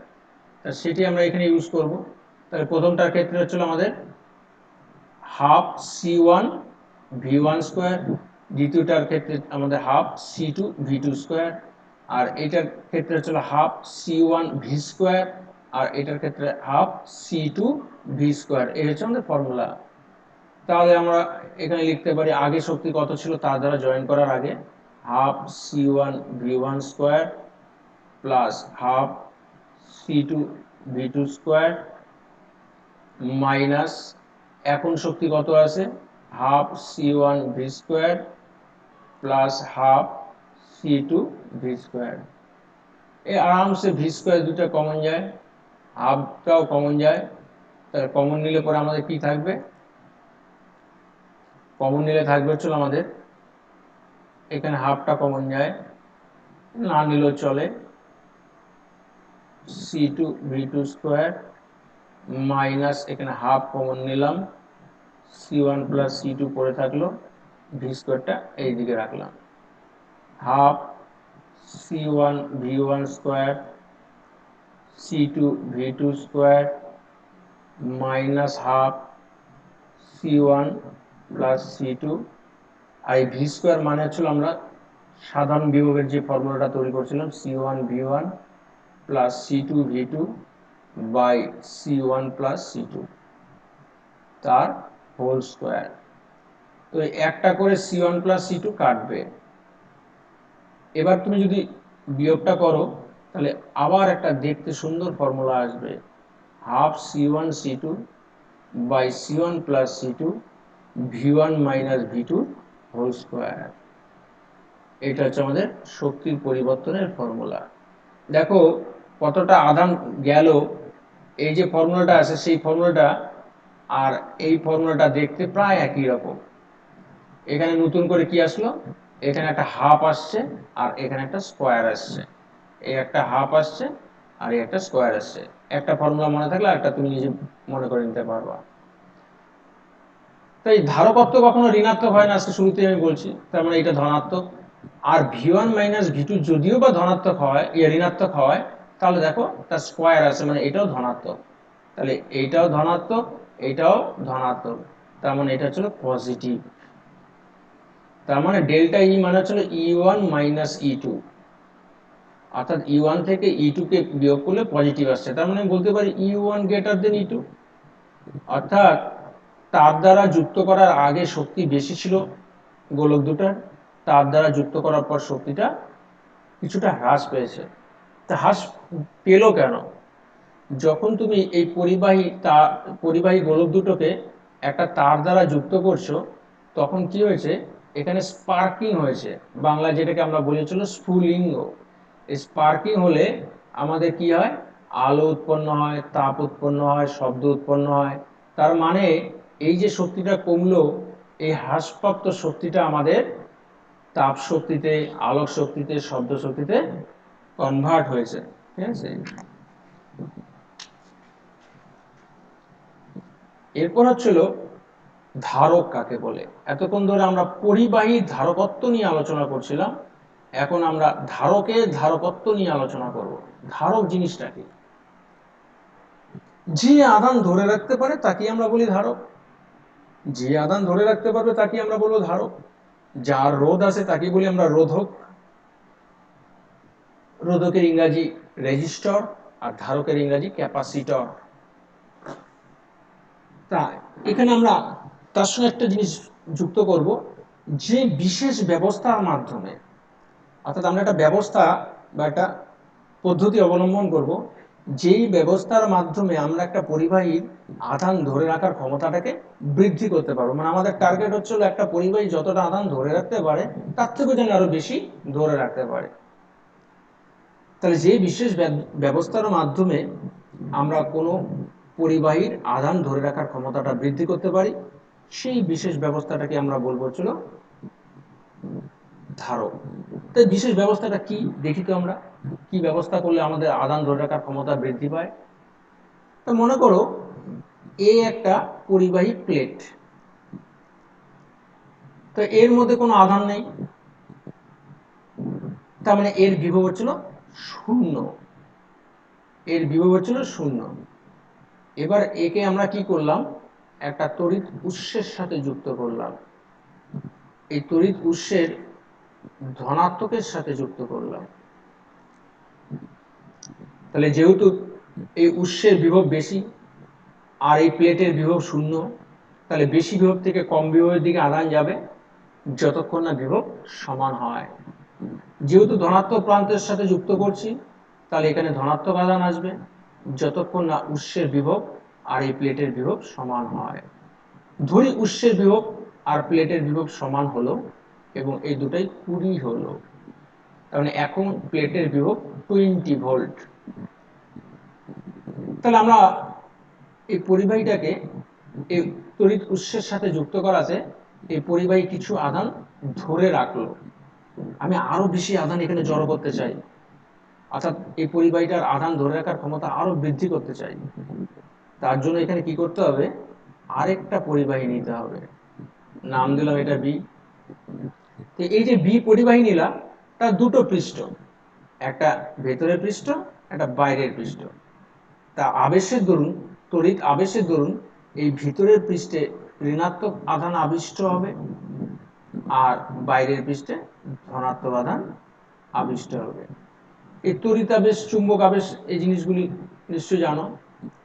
সেটি আমরা এখানে ইউজ করব। তাহলে প্রথমটার ক্ষেত্রে হচ্ছিল আমাদের হাফ C1 V1 স্কোয়ার, দ্বিতীয়টার ক্ষেত্রে আমাদের হাফ C2 V2 স্কোয়ার, আর এটার ক্ষেত্রে হচ্ছিল হাফ C1 V স্কোয়ার, আর এটার ক্ষেত্রে হাফ C2 V স্কোয়ার। এই হচ্ছে আমাদের ফর্মুলা। তাহলে আমরা এখানে লিখতে পারি আগে শক্তি কত ছিল তার দ্বারা জয়েন করার আগে, half C1 V1 square plus half C2 V2 square minus এখন শক্তি কত আছে, half C1 V square plus half C2 V square. এই আরামসে V স্কোয়ার দুটো কমন যায়, হাফটাও কমন যায়। তাহলে কমন নিলে পরে আমাদের কি থাকবে? কমন নিলে থাকবে হচ্ছে আমাদের এখানে হাফটা কমন যায়, না নিলেও চলে, C2 V2 স্কোয়ার মাইনাস এখানে হাফ কমন নিলাম, C1 প্লাস C2 পড়ে থাকলো, V স্কোয়ারটা এই দিকে রাখলাম, half C1 V1 square C2 V2 square minus half C1 plus C2। আর এই V স্কোয়ার মানে হচ্ছিল আমরা সাধারণ বিভবের যে ফর্মুলাটা তৈরি করছিলাম, C1 V1 plus C2 V2 by C1 plus C2 তার হোল স্কোয়ার। তো একটা করে C1 প্লাস C2 কাটবে। এবার তুমি যদি বিয়োগটা করো তাহলে আবার একটা দেখতে সুন্দর ফর্মুলা আসবে, half C1 C2 by C1 plus C2 V1 minus V2 whole square. এটা হচ্ছে আমাদের শক্তির পরিবর্তনের ফর্মুলা। দেখো কতটা আধান গেল, এই যে ফর্মুলাটা আছে সেই ফর্মুলাটা আর এই ফর্মুলাটা দেখতে প্রায় একই রকম। এখানে নতুন করে কি আসলো, এখানে একটা হাফ আসছে আর এখানে একটা স্কোয়ার আসছে, এই একটা হাফ আসছে আর এই একটা স্কোয়ার আসছে। একটা ফর্মুলা মনে থাকলে একটা তুমি নিজে মনে করে নিতে পারবা। তাই ধারকত্ব কখনো ঋণাত্মক হয় না, আজকে শুরুতেই আমি বলছি, তার মানে এটা ধনাত্মক। আর V1 মাইনাস V2 যদিও বা ধনাত্মক হয়, ঋণাত্মক হয়, তাহলে দেখো তার স্কোয়ার আছে, মানে এটাও ধনাত্মক। তাহলে এইটাও ধনাত্মক, এইটাও ধনাত্মক, তার মানে এটা হচ্ছিল পজিটিভ। তার মানে ডেল্টা ই মানে হচ্ছিল E1 মাইনাস E2, অর্থাৎ E1 থেকে E2 কে বিয়োগ করলে পজিটিভ আসছে। তার মানে বলতে পারি E1 গ্রেটার দেন E2, অর্থাৎ তার দ্বারা যুক্ত করার আগে শক্তি বেশি ছিল গোলক দুটার, তার দ্বারা যুক্ত করার পর শক্তিটা কিছুটা হ্রাস পেয়েছে। তা হ্রাস পেল কেন? যখন তুমি এই পরিবাহী গোলক দুটোকে একটা তার দ্বারা যুক্ত করছো তখন কি হয়েছে, এখানে স্পার্কিং হয়েছে, বাংলা যেটাকে আমরা বলেছিল স্ফুলিঙ্গ। স্পার্কিং হলে আমাদের কি হয়, আলো উৎপন্ন হয়, তাপ উৎপন্ন হয়, শব্দ উৎপন্ন হয়। তার মানে এই যে শক্তিটা কমলো, এই হ্রাসপ্রাপ্ত শক্তিটা আমাদের তাপ শক্তিতে, আলোক শক্তিতে, শব্দ শক্তিতে কনভার্ট হয়েছে। ঠিক আছে। এরপর হচ্ছিল ধারক কাকে বলে। এতক্ষণ ধরে আমরা পরিবাহী ধারকত্ব নিয়ে আলোচনা করছিলাম, এখন আমরা ধারকের ধারকত্ব নিয়ে আলোচনা করব। ধারক জিনিসটা কি? যে আধান ধরে রাখতে পারে তাকে আমরা বলি ধারক। যে আধান ধরে রাখতে পারবে তাকে আমরা বলবো ধারক। যার রোধ আছে তাকে বলি আমরা রোধক। রোধকের ইংরাজি রেজিস্টর আর ধারকের ইংরাজি ক্যাপাসিটর। তা এখানে আমরা তার সঙ্গে একটা জিনিস যুক্ত করব, যে বিশেষ ব্যবস্থার মাধ্যমে, অর্থাৎ আমরা একটা ব্যবস্থা বা একটা পদ্ধতি অবলম্বন করব, যেই ব্যবস্থার মাধ্যমে আমরা একটা পরিবাহীর আধান ধরে রাখার ক্ষমতাটাকে বৃদ্ধি করতে পারবো। মানে আমাদের টার্গেট হচ্ছিল একটা পরিবাহী যতটা আধান ধরে রাখতে পারে তার থেকে যেন আরো বেশি ধরে রাখতে পারে। তাহলে যে বিশেষ ব্যবস্থার মাধ্যমে আমরা কোনো পরিবাহীর আধান ধরে রাখার ক্ষমতাটা বৃদ্ধি করতে পারি, সেই বিশেষ ব্যবস্থাটাকে আমরা বলবো হচ্ছিল ধারক। তাই বিশেষ ব্যবস্থাটা কি দেখি তো আমরা, কি ব্যবস্থা করলে আমাদের আধান ধরে রাখার ক্ষমতা বৃদ্ধি পায়। তো মনে করো এই একটা পরিবাহী প্লেট, তো এর মধ্যে কোনো আধান নেই, তার মানে এর বিভব হচ্ছিল শূন্য। এর বিভব হচ্ছিল শূন্য। এবার একে আমরা কি করলাম, একটা তড়িৎ উৎসের সাথে যুক্ত করলাম। এই তড়িৎ উৎসের ধনাত্মকের সাথে যুক্ত করলাম। তাহলে যেহেতু এই উৎসের বিভব বেশি আর এই প্লেটের বিভব শূন্য, তাহলে বেশি বিভব থেকে কম বিভবের দিকে আধান যাবে যতক্ষণ না বিভব সমান হয়। যেহেতু ধনাত্মক প্রান্তের সাথে যুক্ত করছি, তাহলে এখানে ধনাত্মক আধান আসবে যতক্ষণ না উৎসের বিভব আর এই প্লেটের বিভব সমান হয়। ধরি উৎসের বিভব আর প্লেটের বিভব সমান হলো এবং এই দুটাই 20 হলো, তাহলে এখন প্লেটের বিভব 20 ভোল্ট। তাহলে আমরা এই পরিবাহীটাকে এই তড়িৎ উৎসের সাথে যুক্ত করাতে এই পরিবাহী কিছু আধান ধরে রাখলো। আমি আরো বেশি আধান এখানে জড়ো করতে চাই, অর্থাৎ এই পরিবাহীটার আধান ধরে রাখার ক্ষমতা আরো বৃদ্ধি করতে চাই। তার জন্য এখানে কি করতে হবে, আরেকটা পরিবাহী নিতে হবে, নাম দিলাম এটা বি। তো এই যে বি পরিবাহী নিলাম, তার দুটো পৃষ্ঠ, একটা ভেতরের পৃষ্ঠ, একটা বাইরের পৃষ্ঠ। তা আবেশের দরুন, তড়িৎ আবেশের দরুন এই ভিতরের পৃষ্ঠে ঋণাত্মক আধান আবিষ্ট হবে আর বাইরের পৃষ্ঠে ধনাত্মক আধান আবিষ্ট হবে। এই তড়িৎ আবেশ, চুম্বক আবেশ, এই জিনিসগুলি নিশ্চয়ই জানো,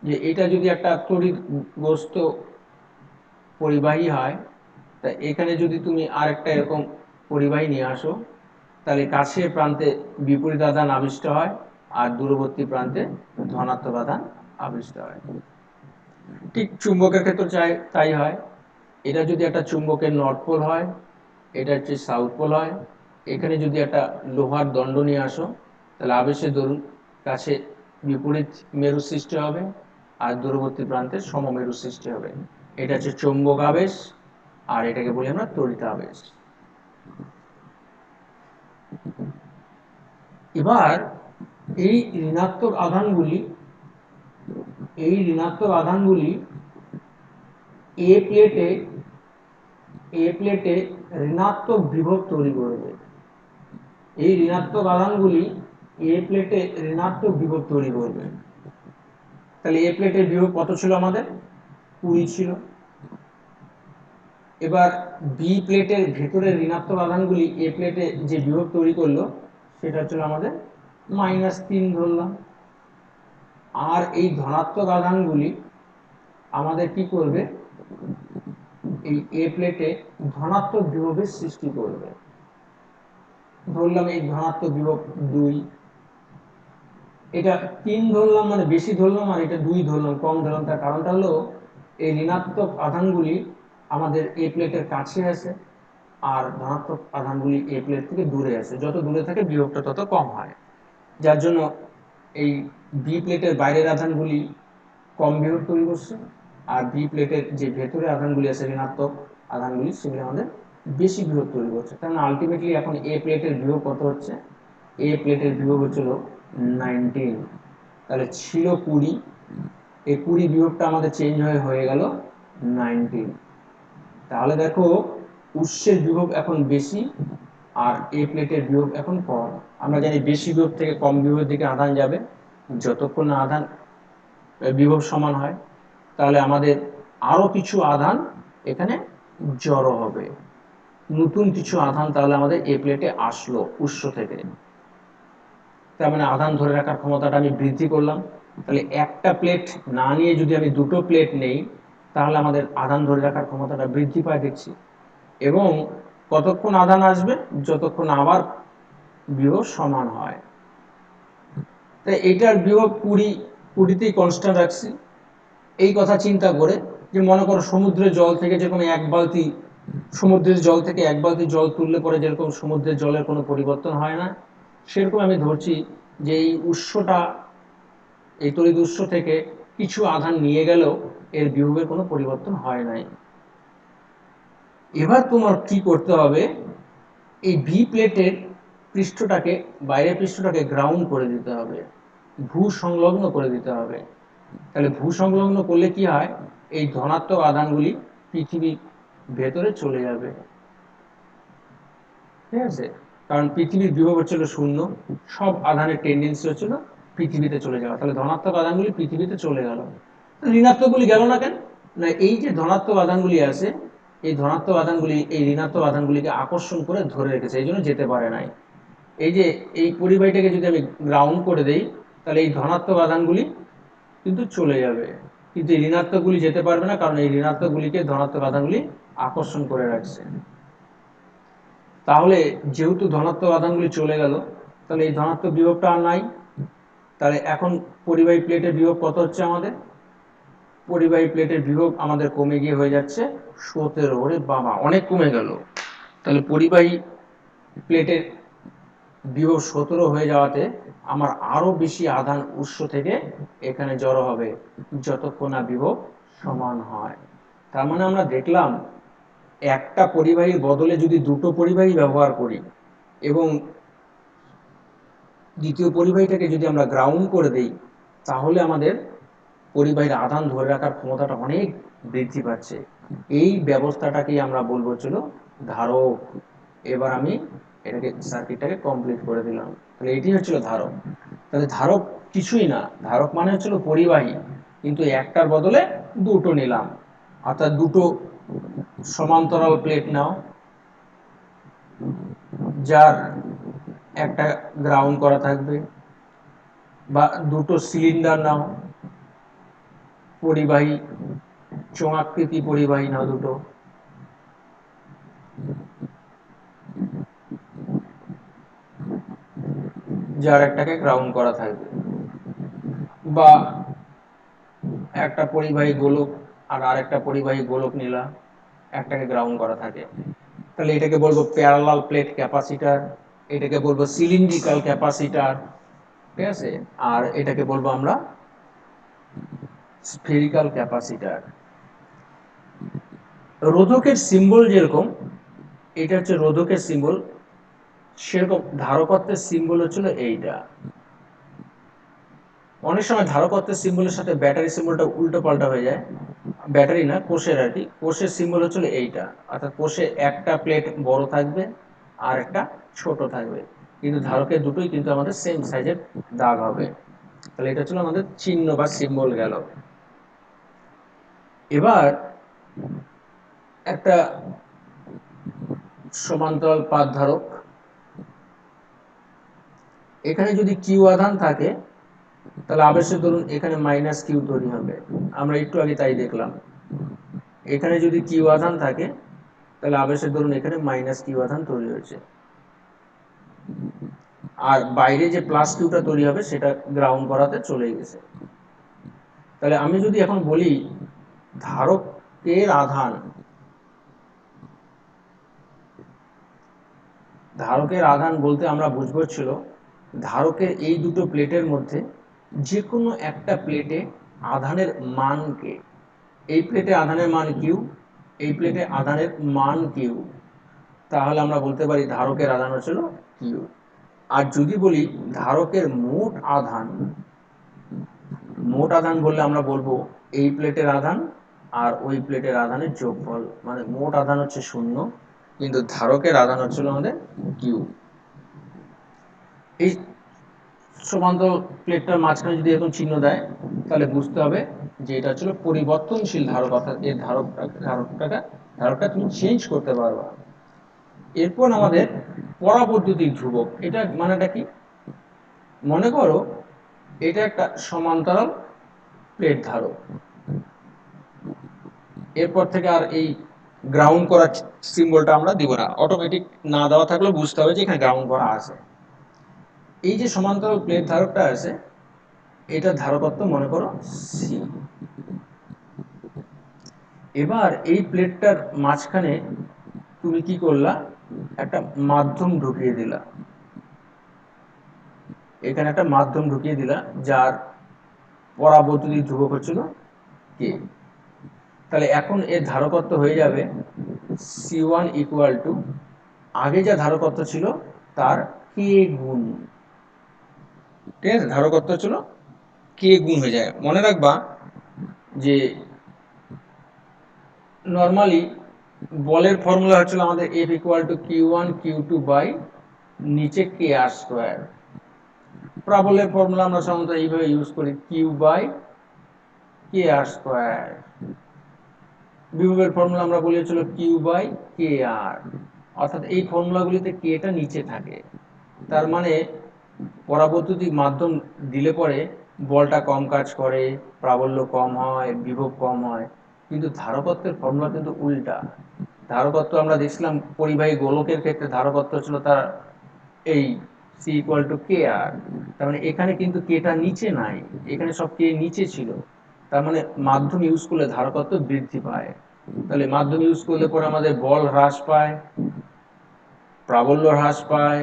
যে এটা যদি একটা তড়িৎগ্রস্ত পরিবাহী হয়, তা এখানে যদি তুমি আরেকটা এরকম পরিবাহী নিয়ে আসো, তাহলে কাছের প্রান্তে বিপরীত আধান আবিষ্ট হয় আর দূরবর্তী প্রান্তে ধনাত্মক আধান আবিষ্ট হয়। ঠিক চুম্বকের ক্ষেত্রে তাই হয়। এটা যদি একটা চুম্বকের নর্থ পোল হয়, এটা হচ্ছে সাউথ পোল হয়। এখানে যদি একটা লোহার দণ্ড নিয়ে আসো, তাহলে আবেশের দরুন কাছে বিপরীত মেরু সৃষ্টি হবে আর দূরবর্তী প্রান্তে সমমেরু সৃষ্টি হবে। এটা হচ্ছে চৌম্বক আবেশ আর এটাকে বলি আমরা তড়িৎ আবেশ। এবার এই ঋণাত্মক আধানগুলি এ প্লেটে ঋণাত্মক বিভব তৈরি করবে। এই ঋণাত্মক আধানগুলি এ প্লেটে ঋণাত্মক বিভব তৈরি করবে। তাহলে এ প্লেটের বিভব কত ছিল আমাদের, 20 ছিল। এবার বি প্লেটের ভেতরের ঋণাত্মক আধানগুলি এ প্লেটে যে বিভব তৈরি করলো সেটা ছিল আমাদের -3 ধরলাম। আর এই ধনাত্মক আধানগুলি আমাদের কি করবে, এই এ প্লেটে ধনাত্মক বিভবের সৃষ্টি করবে। ধরলাম এই ধনাত্মক বিভব 2, এটা 3 ধরলাম মানে বেশি ধরলাম, আর এটা 2 ধরলাম কম ধরলাম। তার কারণটা হলো এই ঋণাত্মক আধানগুলি আমাদের এ প্লেটের কাছে আছে আর ধনাত্মক আধানগুলি এ প্লেট থেকে দূরে আছে। যত দূরে থাকে বিভবটা তত কম হয়, যার জন্য এই বি প্লেটের বাইরের আধানগুলি কম বিভব তৈরি করছে আর বি প্লেটের যে ভেতরে আধানগুলি আছে ঋণাত্মক আধানগুলি সেগুলি আমাদের বেশি বিভব তৈরি করছে। কারণ আলটিমেটলি এখন এ প্লেটের বিভব কত হচ্ছে, এ প্লেটের বিভব হচ্ছিল 19, তাহলে ছিল 20, এই 20 বিভবটা আমাদের চেঞ্জ হয়ে গেল 19। তাহলে দেখো উৎসের বিভব এখন বেশি আর এ প্লেটের বিভব এখন কম। আমরা জানি বেশি বিভব থেকে কম বিভবের দিকে আধান যাবে যতক্ষণ না আধান বিভব সমান হয়। তাহলে আমাদের আরো কিছু আধান এখানে জড়ো হবে, নতুন কিছু আধান তাহলে আমাদের এ প্লেটে আসলো উৎস থেকে। তার মানে আধান ধরে রাখার ক্ষমতাটা আমি বৃদ্ধি করলাম। তাহলে একটা প্লেট না নিয়ে যদি আমি দুটো প্লেট নেই তাহলে আমাদের আধান ধরে রাখার ক্ষমতাটা বৃদ্ধি পায় দেখছি। এবং কতক্ষণ আধান আসবে, যতক্ষণ আবার বিভব সমান হয়। তাই এইটার বিভব 20তেই কনস্ট্যান্ট রাখছি। এই কথা চিন্তা করে যে মনে করো সমুদ্রের জল থেকে যেরকম সমুদ্রের জল থেকে 1 বালতি জল তুললে পরে যেরকম সমুদ্রের জলের কোনো পরিবর্তন হয় না, সেরকম আমি ধরছি যে এই উৎসটা, এই তড়িৎ উৎস থেকে কিছু আধান নিয়ে গেলেও এর বিভবের কোনো পরিবর্তন হয় নাই। এবার তোমার কি করতে হবে, এই বি প্লেটের পৃষ্ঠটাকে, বাইরের পৃষ্ঠটাকে গ্রাউন্ড করে দিতে হবে, ভূ সংলগ্ন করে দিতে হবে। তাহলে ভূ সংলগ্ন করলে কি হয়, এই ধনাত্মক আধানগুলি পৃথিবীর ভেতরে চলে যাবে। ঠিক আছে, কারণ পৃথিবীর বিভব হচ্ছিল 0, সব আধানের টেন্ডেন্সি হচ্ছিল পৃথিবীতে চলে যাওয়া। তাহলে ধনাত্মক আধানগুলি পৃথিবীতে চলে গেল। ঋণাত্মকগুলি গেল না কেন? না, এই যে ধনাত্মক আধানগুলি আছে, এই ধনাত্মক আধানগুলি এই ঋণাত্মক আধানগুলিকে আকর্ষণ করে ধরে রেখেছে, এই জন্য যেতে পারে নাই। এই যে এই পরিবাহীটাকে যদি আমি গ্রাউন্ড করে দেই তাহলে এই ধনাত্মক আধানগুলি কিন্তু চলে যাবে, কিন্তু এই ঋণাত্মকগুলি যেতে পারবে না, কারণ এই ঋণাত্মকগুলিকে ধনাত্মক আধানগুলি আকর্ষণ করে রাখছে। তাহলে যেহেতু ধনাত্মক আধানগুলি চলে গেল, তাহলে এই ধনাত্মক বিভবটা আর নাই। তাহলে এখন পরিবাহী প্লেটের বিভব কত হচ্ছে আমাদের? পরিবাহী প্লেটের বিভব আমাদের কমে গিয়ে হয়ে যাচ্ছে 17। ওরে বাবা, অনেক কমে গেল। তাহলে পরিবাহী প্লেটের বিভব 17 হয়ে যাওয়াতে আমার আরো বেশি আধান উৎস থেকে এখানে জড়ো হবে যতক্ষণ না বিভব সমান হয়। তার মানে আমরা দেখলাম একটা পরিবাহীর বদলে যদি দুটো পরিবাহী ব্যবহার করি এবং দ্বিতীয় পরিবাহীটাকে যদি আমরা গ্রাউন্ড করে দেই তাহলে আমাদের পরিবাহীর আধান ধরে রাখার ক্ষমতাটা অনেক বৃদ্ধি পাচ্ছে। এই ব্যবস্থাটাকেই আমরা বলবো ছিল ধারক। এবার আমি এটাকে সার্কিটটাকে কমপ্লিট করে দিলাম। তাহলে এটি হচ্ছিল ধারক। তাহলে ধারক কিছুই না, ধারক মানে হচ্ছিল পরিবাহী, কিন্তু একটার বদলে দুটো নিলাম। অর্থাৎ দুটো সমান্তরাল প্লেট নাও, যার একটা গ্রাউন্ড করা থাকবে, বা দুটো সিলিন্ডার নাও, পরিবাহী চোঙাকৃতি পরিবাহী নাও দুটো, যার একটাকে গ্রাউন্ড করা থাকবে, বা একটা পরিবাহী গোলক আর আরেকটা পরিবাহী গোলক নিলাম, একটাকে গ্রাউন্ড করা থাকে। তাহলে এটাকে বলবো প্যারালাল প্লেট ক্যাপাসিটার, এটাকে বলবো সিলিন্ড্রিক্যাল ক্যাপাসিটার। ঠিক আছে, আর এটাকে বলবো আমরা স্ফেরিক্যাল ক্যাপাসিটার। রোধকের সিম্বল যেরকম, এটা হচ্ছে রোধকের সিম্বল, সেরকম ধারকত্বের সিম্বল হচ্ছিল এইটা। অনেক সময় ধারকত্বের সিম্বলের সাথে ব্যাটারি সিম্বলটা উল্টো পাল্টা হয়ে যায়। ব্যাটারি না, কোষের আর কি, কোষের সিম্বল হচ্ছিল এইটা। অর্থাৎ কোষে একটা প্লেট বড় থাকবে আর একটা ছোট থাকবে, কিন্তু ধারকের দুটোই কিন্তু আমাদের সেম সাইজের দাগ হবে। তাহলে এটা ছিল আমাদের চিহ্ন বা সিম্বল গেল। এবার একটা সমান্তরাল পাত ধারক, এখানে যদি কিউ আধান থাকে তাহলে আবেশের দরুন এখানে মাইনাস কিউ তৈরি হবে। আমরা একটু আগে তাই দেখলাম, এখানে যদি কিউ আধান থাকে তাহলে আবেশের দরুন এখানে মাইনাস কিউ আধান তৈরি হয়েছে, আর বাইরে যে প্লাস কিউটা তৈরি হবে সেটা গ্রাউন্ড করাতে চলে গেছে। তাহলে আমি যদি এখন বলি ধারকের আধান, ধারকের আধান বলতে আমরা বুঝবো ছিল ধারকের এই দুটো প্লেটের মধ্যে যে কোনো একটা প্লেটে আধানের মানকে, এই প্লেটে আধানের মান কিউ, এই প্লেটে আধানের মান কিউ, তাহলে আমরা বলতে পারি ধারকের আধান হচ্ছিল কিউ। আর যদি বলি ধারকের মোট আধান বললে আমরা বলবো এই প্লেটের আধান আর ওই প্লেটের আধানের যোগফল, মানে মোট আধান হচ্ছে 0, কিন্তু ধারকের আধান হচ্ছিল আমাদের কিউ। এই সমান্তরাল প্লেটটার মাঝখানে যদি এরকম চিহ্ন দেয় তাহলে বুঝতে হবে যে এটা হচ্ছিল পরিবর্তনশীল ধারক, অর্থাৎ এর ধারকটা তুমি চেঞ্জ করতে পারবা। এরপর আমাদের পরাবৈদ্যুতিক ধ্রুবক, এটা মানেটা কি? মনে করো এটা একটা সমান্তরাল প্লেট ধারক, এরপর থেকে আর এই গ্রাউন্ড করা সিম্বলটা আমরা দিব না, অটোমেটিক না দেওয়া থাকলেও বুঝতে হবে যে এখানে গ্রাউন্ড করা আছে। এই যে সমান্তরাল প্লেট ধারকটা আছে, এটা ধারকত্ব মনে করো সি। এবার এই প্লেটটার মাঝখানে তুমি কি করলা, একটা মাধ্যম ঢুকিয়ে দিলা, এখানে একটা মাধ্যম ঢুকিয়ে দিলা যার পরাবৈদ্যুতিক ধ্রুবক হচ্ছিল কে। তাহলে এখন এর ধারকত্ব হয়ে যাবে C1 ইকুয়াল টু আগে যা ধারকত্ব ছিল তার কে গুণ, ঠিক আছে? ধারকত্ব ছিল কে গুণ হয়ে যায়। মনে রাখবা যে নর্মালি বলের ফর্মুলা হচ্ছিল আমাদের F equal to Q1 Q2 by নিচে কে আর স্কোয়ার। প্রাবল্যের ফর্মুলা আমরা সাধারণত এইভাবে ইউজ করি, Q by K R square. বিভবের ফর্মুলা আমরা বলেছিল Q বাই কে আর, অর্থাৎ এই ফর্মুলাগুলিতে কেটা নিচে থাকে। তার মানে পরাবৈদ্যুতিক মাধ্যম দিলে পরে বলটা কম কাজ করে, প্রাবল্য কম হয়, বিভব কম হয়। কিন্তু ধারকত্বের ফর্মুলা কিন্তু উল্টা। ধারকত্ব আমরা দেখছিলাম পরিবাহী গোলকের ক্ষেত্রে ধারকত্ব ছিল তার এই সি ইকুয়াল টু কে আর, তার মানে এখানে কিন্তু কেটা নিচে নাই, এখানে সব কে নিচে ছিল। তার মানে মাধ্যম ইউজ করলে ধারকত্ব বৃদ্ধি পায়। তাহলে মাধ্যম ইউজ করলে পরে আমাদের বল হ্রাস পায়, প্রাবল্য হ্রাস পায়,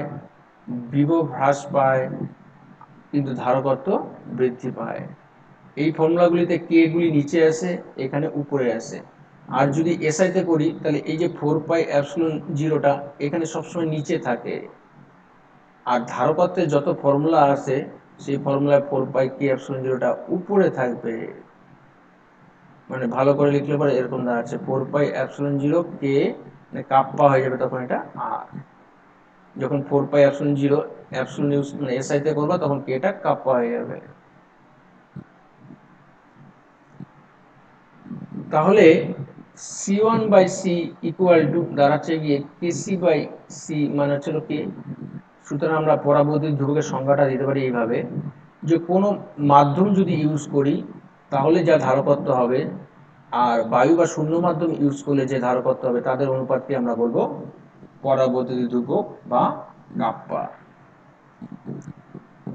বিভব হ্রাস পায়, কিন্তু ধারকত্ব বৃদ্ধি পায়। এই ফর্মুলাগুলিতে কে গুলি নিচে আসে, এখানে উপরে আসে। আর যদি এসআইতে করি তাহলে এই যে 4 পাই এপসিলন জিরোটা এখানে সবসময় নিচে থাকে, আর ধারকত্বের যত ফর্মুলা আছে সেই ফর্মুলায় 4 পাই কে এপসিলন জিরোটা উপরে থাকবে। মানে ভালো করে লিখলে পরে এরকম দাঁড়াচ্ছে 4 পাই এপসিলন জিরো কে, মানে কাপ্পা হয়ে যাবে তখন এটা আর। যখন 4 পাই এপসিলন জিরো এপসিলন ইউজ মানে এসআইতে করবা তখন কেটা কাপ্পা হয়ে যাবে। তাহলে C1 by C equal two দাঁড়াচ্ছে গিয়ে কেসি বাই সি, মানে হচ্ছিল কে। সুতরাং আমরা পরাবৈদ্যুতিক ধ্রুবকের সংজ্ঞাটা দিতে পারি এইভাবে, যে কোনো মাধ্যম যদি ইউজ করি তাহলে যা ধারকত্ব হবে, আর বায়ু বা শূন্য মাধ্যম ইউজ করলে যে ধারকত্ব হবে, তাদের অনুপাতকে আমরা বলবো পরাবৈদ্যুতিক ধ্রুবক বা কাপ্পা।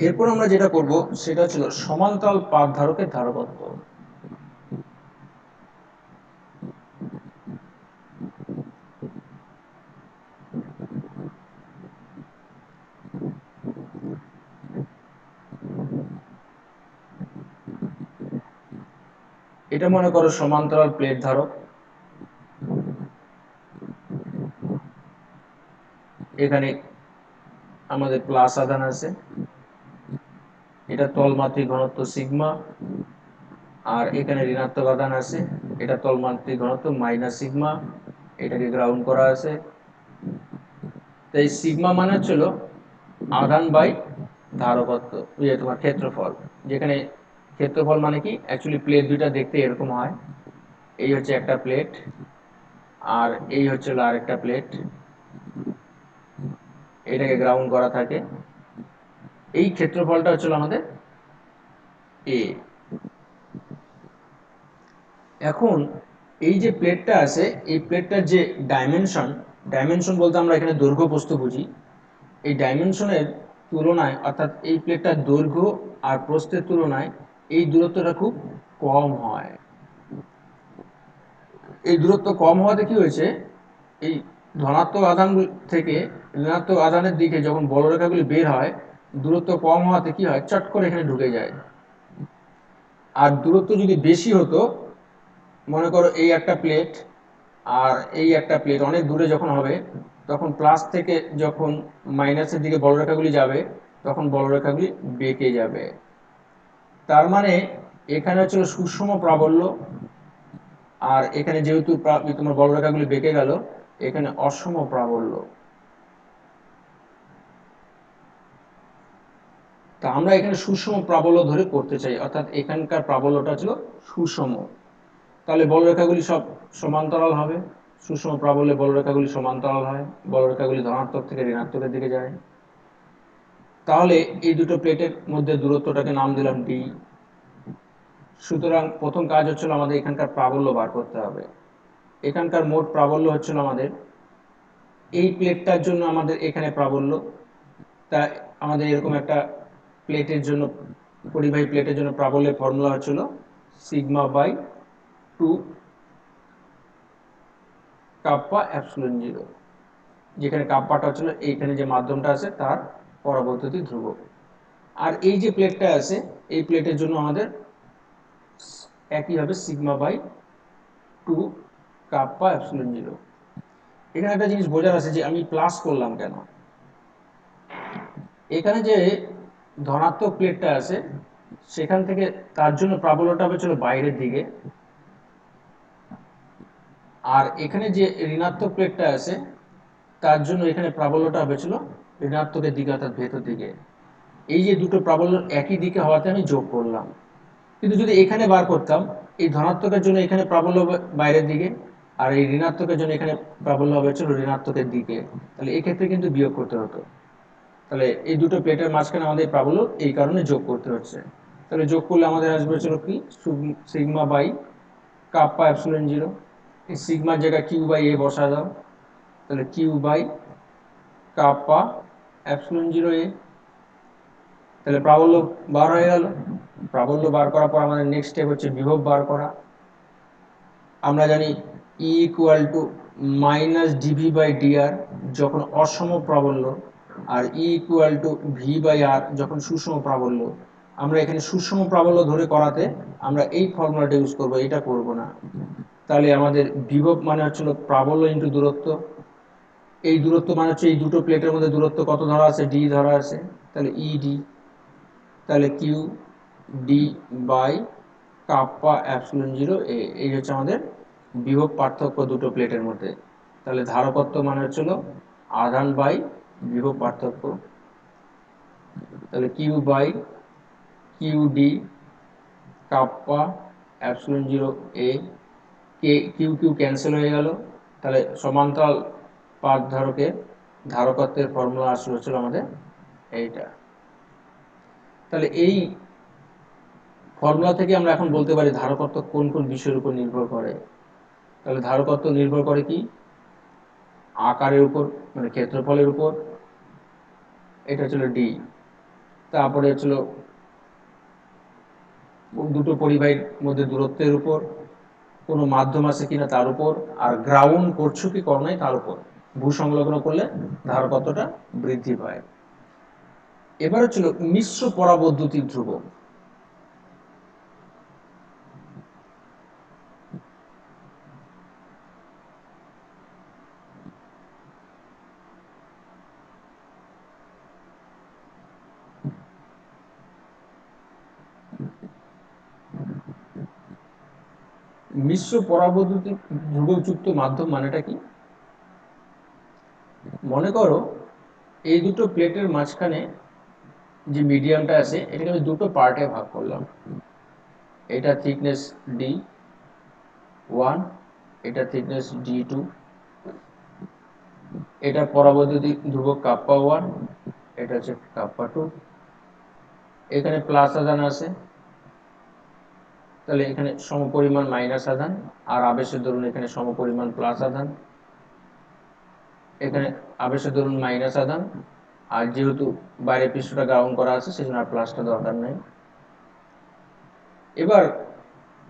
এরপর আমরা যেটা করব সেটা ছিল সমান্তরাল পাক ধারকের ধারকত্ব। এটা মনে করো সমান্তরাল প্লেট ধারক, এখানে আমাদের প্লাস আধান আছে, এটা তলমাত্রিক ঘনত্ব সিগমা, আর এখানে ঋণাত্মক আধান আছে, এটা তলমাত্রিক ঘনত্ব মাইনাস সিগমা, এটাকে গ্রাউন্ড করা আছে। তাই সিগমা মানে হচ্ছিল আধান বাই ধারকত্ব, তোমার ক্ষেত্রফল, যেখানে ক্ষেত্রফল মানে কি অ্যাকচুয়ালি প্লেট দুইটা দেখতে এরকম হয়, এই হচ্ছে একটা প্লেট আর এই হচ্ছে আরেকটা প্লেট, এটাকে গ্রাউন্ড করা থাকে। এই ক্ষেত্রফলটা হচ্ছিল আমাদের এ। এখন এই যে প্লেটটা আছে এই প্লেটটার যে ডাইমেনশন বলতে আমরা এখানে দৈর্ঘ্য প্রস্থ বুঝি, এই ডাইমেনশনের তুলনায় অর্থাৎ এই প্লেটটার দৈর্ঘ্য আর প্রস্থের তুলনায় এই দূরত্বটা খুব কম হয়। এই দূরত্ব কম হওয়াতে কি হয়েছে, এই ধনাত্মক আধান থেকে ঋণাত্মক আধানের দিকে যখন বলরেখাগুলি বের হয়, দূরত্ব কম হওয়াতে কি হয়, চট করে এখানে ঢুকে যায়। আর দূরত্ব যদি বেশি হতো, মনে করো এই একটা প্লেট আর এই একটা প্লেট অনেক দূরে যখন হবে, তখন প্লাস থেকে যখন মাইনাসের দিকে বলরেখাগুলি যাবে তখন বলরেখাগুলি বেঁকে যাবে। তার মানে এখানে হচ্ছিল সুষম প্রাবল্য, আর এখানে যেহেতু তোমার বলরেখাগুলি বেঁকে গেল, এখানে অসম প্রাবল্য। তা আমরা এখানে সুষম প্রাবল্য ধরে করতে চাই, অর্থাৎ এখানকার প্রাবল্যটা ছিল সুষম। তাহলে বলরেখাগুলি সব সমান্তরাল হবে, সুষম প্রাবল্যে বলরেখাগুলি সমান্তরাল হয়, বলরেখাগুলি ধনাত্মক থেকে ঋণাত্মকের দিকে যায়। তাহলে এই দুটো প্লেটের মধ্যে দূরত্বটাকে নাম দিলাম ডি। সুতরাং প্রথম কাজ হচ্ছিল আমাদের এখানকার প্রাবল্য বার করতে হবে। এখানকার মোট প্রাবল্য হচ্ছিল আমাদের, এই প্লেটটার জন্য আমাদের এখানে প্রাবল্য, তা আমাদের এরকম একটা প্লেটের জন্য, পরিবাহী প্লেটের জন্য প্রাবল্যের ফর্মুলা হচ্ছিল সিগমা বাই 2 কাপ্পা এপসিলন 0, যেখানে কাপ্পাটা হচ্ছিল এইখানে যে মাধ্যমটা আছে তার পরাবৈদ্যুতিক ধ্রুবক। আর এই যে প্লেটটা আছে এই প্লেটের জন্য আমাদের একই হবে সিগমা বাই 2 কাপ্পা এপসিলন 0। এখানে একটা জিনিস বোঝার আছে যে আমি প্লাস করলাম কেন। এখানে যে ধনাত্মক প্লেটটা আছে সেখান থেকে তার জন্য প্রাবল্যটা হবে ছিল বাইরের দিকে, আর এখানে যে ঋণাত্মক প্লেটটা আছে তার জন্য এখানে প্রাবল্যটা হবে ছিল ঋণাত্মকের দিকে, অর্থাৎ ভেতর দিকে। এই যে দুটো প্রাবল্য একই দিকে হওয়াতে আমি যোগ করলাম। কিন্তু যদি এখানে বার করতাম, এই ধনাত্মকের জন্য এখানে প্রাবল্য বাইরের দিকে, আর এই ঋণাত্মকের জন্য এখানে প্রাবল্য হবে ছিল ঋণাত্মকের দিকে, তাহলে এই ক্ষেত্রে কিন্তু বিয়োগ করতে হতো। তাহলে এই দুটো প্লেটের মাঝখানে আমাদের প্রাবল্য এই কারণে যোগ করতে হচ্ছে। তাহলে যোগ করলে আমাদের আসবে ছিল কি সিগমা বাই কাপ্পা এপসিলন 0। এই সিগমার জায়গায় কিউ বাই এ বসা দাও, তাহলে কিউ বাই কাপ্পা এপসিলন 0 এ। তাহলে প্রাবল্য বার হয়ে গেল। প্রাবল্য বার করার পর আমাদের নেক্সট স্টেপ হচ্ছে বিভব বার করা। আমরা জানি E equal to minus DV by DR যখন অসম প্রাবল্য, আর E equal to V by R যখন সুষম প্রাবল্য। আমরা এখানে সুষম প্রাবল্য ধরে করাতে আমরা এই ফর্মুলাটা ইউজ করব, এটা করব না। তাহলে আমাদের বিভব মানে হচ্ছিল প্রাবল্য ইন্টু দূরত্ব। এই দূরত্ব মানে হচ্ছে এই দুটো প্লেটের মধ্যে দূরত্ব কত ধরা আছে, ডি ধরা আছে, তাহলে ই ডি। তাহলে Q D by kappa epsilon 0 A, এই হচ্ছে আমাদের বিভব পার্থক্য দুটো প্লেটের মধ্যে। তাহলে ধারকত্ব মানে হচ্ছিল আধান বাই বিভব পার্থক্য। তাহলে Q by Q D kappa epsilon 0 A, K Q Q cancel হয়ে গেল। তাহলে সমান্তরাল পাত ধারকের ধারকত্বের ফর্মুলা আসলে হচ্ছিল আমাদের এইটা। তাহলে এই ফর্মুলা থেকে আমরা এখন বলতে পারি ধারকত্ব কোন কোন বিষয়ের উপর নির্ভর করে। তাহলে ধারকত্ব নির্ভর করে কি, আকারের উপর, মানে ক্ষেত্রফলের উপর, এটা ছিল ডি। তারপরে ছিল দুটো পরিবাহীর মধ্যে দূরত্বের উপর, কোনো মাধ্যম আছে কিনা তার উপর, আর গ্রাউন্ড করছো কি করো নাই তার উপর। ভূসংলগ্ন করলে ধারকত্বটা বৃদ্ধি পায়। এবার ছিল মিশ্র পরাবৈদ্যুতিক ধ্রুবক। মিশ্র পরাবৈদ্যুতিক ধ্রুবকযুক্ত মাধ্যম মানেটা কি? মনে করো এই দুটো প্লেটের মাঝখানে যে মিডিয়ামটা আছে এটাকে আমি দুটো পার্টে ভাগ করলাম। এটা থিকনেস D1, এটা থিকনেস D2, এটা পরাবৈদ্যুতিক ধ্রুবক কাপ্পা 1, এটা হচ্ছে কাপ্পা 2। এখানে প্লাস আধান আছে, তাহলে এখানে সমপরিমাণ মাইনাস আধান, আর আবেশের দরুন এখানে সমপরিমাণ প্লাস আধান। এখানে আবেশের দরুন মাইনাস আধান, আর যেহেতু বাইরের পৃষ্ঠটা গ্রাউন্ড করা আছে সেজন্য আর প্লাসটা দরকার নেই। এবার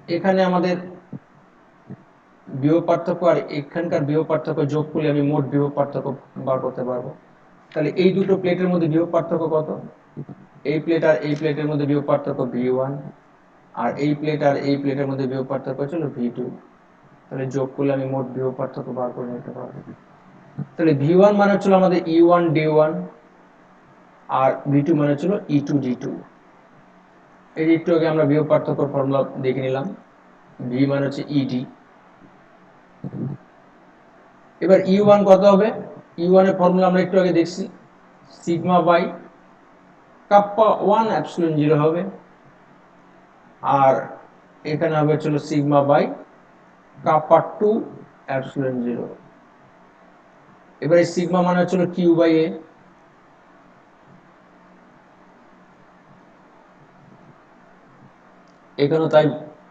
এখানে আমাদের বিভব পার্থক্য আর এখানকার বিভব পার্থক্য যোগ করলে আমি মোট বিভব পার্থক্য বার করতে পারবো। তাহলে এই দুটো প্লেটের মধ্যে বিভব পার্থক্য কত? এই প্লেট আর এই প্লেটের মধ্যে বিভব পার্থক্য V1, আর এই প্লেট আর এই প্লেটের মধ্যে বিভব পার্থক্য ছিল V2। তাহলে যোগ করলে আমি মোট বিভব পার্থক্য বার করে নিতে পারবো। তাহলে V1 মানে হচ্ছিল আমাদের E1 D1 আর V2 মানে হচ্ছিল E2 D2। এই যে একটু আগে আমরা বিয়োগ পার্থক্য ফর্মুলা দেখে নিলাম, V মানে হচ্ছে ED। এবার E1 কত হবে? E1 এর ফর্মুলা আমরা একটু আগে দেখছি, সিগমা বাই কাপ্পা 1 এপসিলন 0 হবে, আর এখানে হবে হচ্ছিল সিগমা বাই কাপ্পা 2 এপসিলন 0। এবার এই সিগমা মানে হচ্ছিল কিউ বাই এ, এখানেও তাই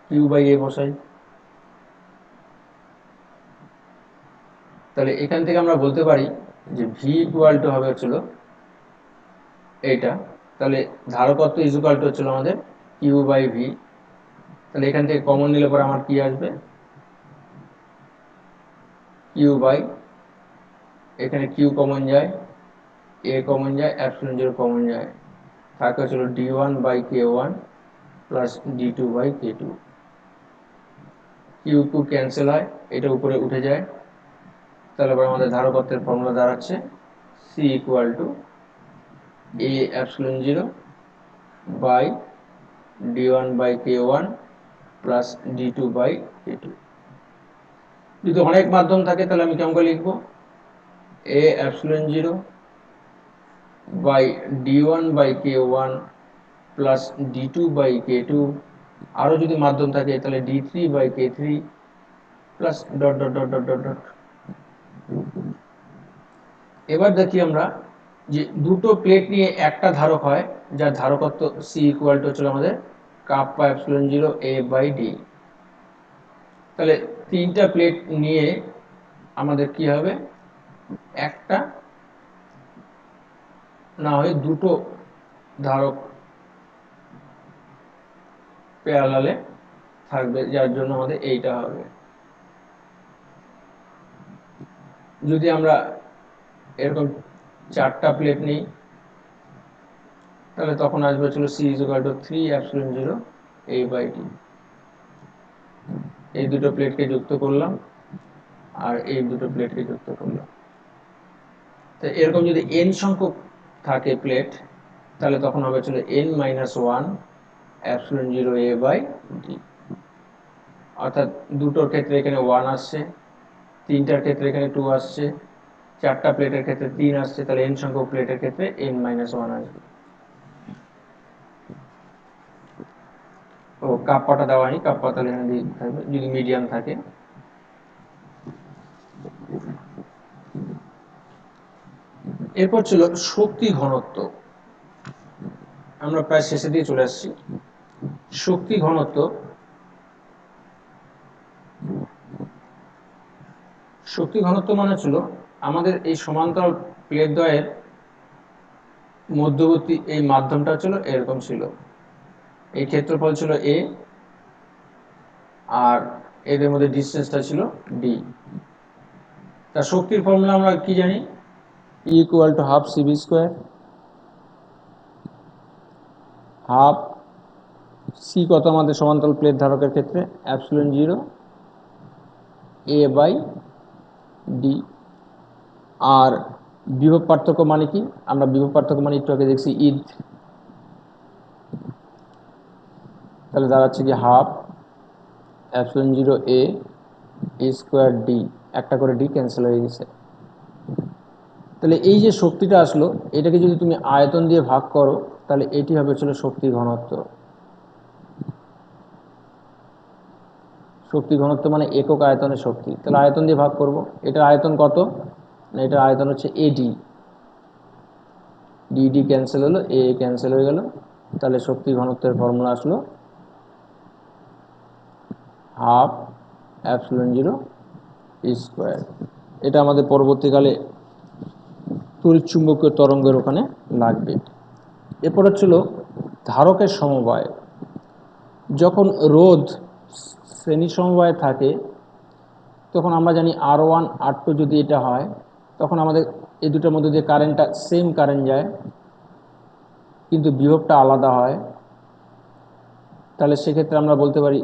কিউ বাই এ বসাই। তাহলে এখান থেকে আমরা বলতে পারি যে ভি ইকুয়াল টু হবে হচ্ছিল এইটা। তাহলে ধারকত্ব ইজ ইকুয়াল টু হচ্ছিল আমাদের কিউ বাই ভি। তাহলে এখান থেকে কমন নিলে পরে আমার কি আসবে? কিউ বাই, এখানে কিউ কমন যায়, এ কমন যায়, এপসিলন 0 কমন যায়, থাকে হচ্ছিল d1 by k1 plus d2 by k2। Q Q cancel হয়, এটা উপরে উঠে যায়। তাহলে এবার আমাদের ধারকত্বের ফর্মুলা দাঁড়াচ্ছে C equal to A epsilon 0 by d1 by k1 plus d2 by k2। যদি অনেক মাধ্যম থাকে তাহলে আমি কেমন করে লিখবো? A epsilon 0 by d1 by k1 plus d2 by k2, আরো যদি মাধ্যম থাকে তাহলে d3 by k3 plus dot dot dot dot dot dot. এবার দেখি আমরা যে দুটো প্লেট নিয়ে একটা ধারক হয়, যার ধারকত্ব সি ইকুয়াল টু হচ্ছিল আমাদের kappa epsilon 0 A by D. তাহলে তিনটা প্লেট নিয়ে আমাদের কি হবে? একটা না হয় দুটো ধারক প্যারালালে থাকবে, যার জন্য আমাদের এইটা হবে। যদি আমরা এরকম চারটা প্লেট নিই তাহলে তখন আসবে ছিল C is equal to 3 epsilon 0 A by D. এই দুটো প্লেটকে যুক্ত করলাম আর এই দুটো প্লেটকে যুক্ত করলাম। তো এরকম যদি n সংখ্যক থাকে প্লেট তাহলে তখন হবে ছিল n-1 epsilon 0 a by D. অর্থাৎ দুটোর ক্ষেত্রে এখানে 1 আসছে, তিনটার ক্ষেত্রে এখানে 2 আসছে, চারটা প্লেটের ক্ষেত্রে 3 আসছে, তাহলে n সংখ্যক প্লেটের ক্ষেত্রে n-1 আসবে। ও কাপ্পাটা দেওয়া নেই, কাপ্পা তাহলে এখানে দিয়ে থাকবে যদি মিডিয়াম থাকে। এরপর ছিল শক্তি ঘনত্ব। আমরা প্রায় শেষে দিয়ে চলে আসছি। শক্তি ঘনত্ব, শক্তি ঘনত্ব মানে ছিল আমাদের এই সমান্তরাল প্লেট দ্বয়ের মধ্যবর্তী এই মাধ্যমটা ছিল এরকম ছিল, এই ক্ষেত্রফল ছিল এ আর এদের মধ্যে ডিসটেন্সটা ছিল ডি। তার শক্তির ফর্মুলা আমরা কি জানি? E equal to half CV square. Half C কত আমাদের সমান্তরাল প্লেট ধারকের ক্ষেত্রে? Epsilon 0 A by D. আর বিভব পার্থক্য মানে কি? আমরা বিভব পার্থক্য মানে একটু আগে দেখছি ঈদ। তাহলে দাঁড়াচ্ছে কি হাফ এপসিলন 0 এ স্কোয়ার ডি, একটা করে ডি ক্যান্সেল হয়ে গেছে। তাহলে এই যে শক্তিটা আসলো এটাকে যদি তুমি আয়তন দিয়ে ভাগ করো তাহলে এটি হবে ছিল শক্তি ঘনত্ব। শক্তি ঘনত্ব মানে একক আয়তনের শক্তি। তাহলে আয়তন দিয়ে ভাগ করব, এটার আয়তন কত? না, এটার আয়তন হচ্ছে এডি। ডিডি ক্যান্সেল হলো, এ ক্যান্সেল হয়ে গেল। তাহলে শক্তি ঘনত্বের ফর্মুলা আসলো হাফ এপসিলন 0 স্কোয়ার। এটা আমাদের পরবর্তীকালে তড়িৎচুম্বকীয় তরঙ্গের ওখানে লাগবে। এরপর হচ্ছিল ধারকের সমবায়। যখন রোধ শ্রেণী সমবায় থাকে তখন আমরা জানি R1 R2 যদি এটা হয় তখন আমাদের এই দুটোর মধ্যে দিয়ে কারেন্টটা সেম কারেন্ট যায় কিন্তু বিভবটা আলাদা হয়। তাহলে সেক্ষেত্রে আমরা বলতে পারি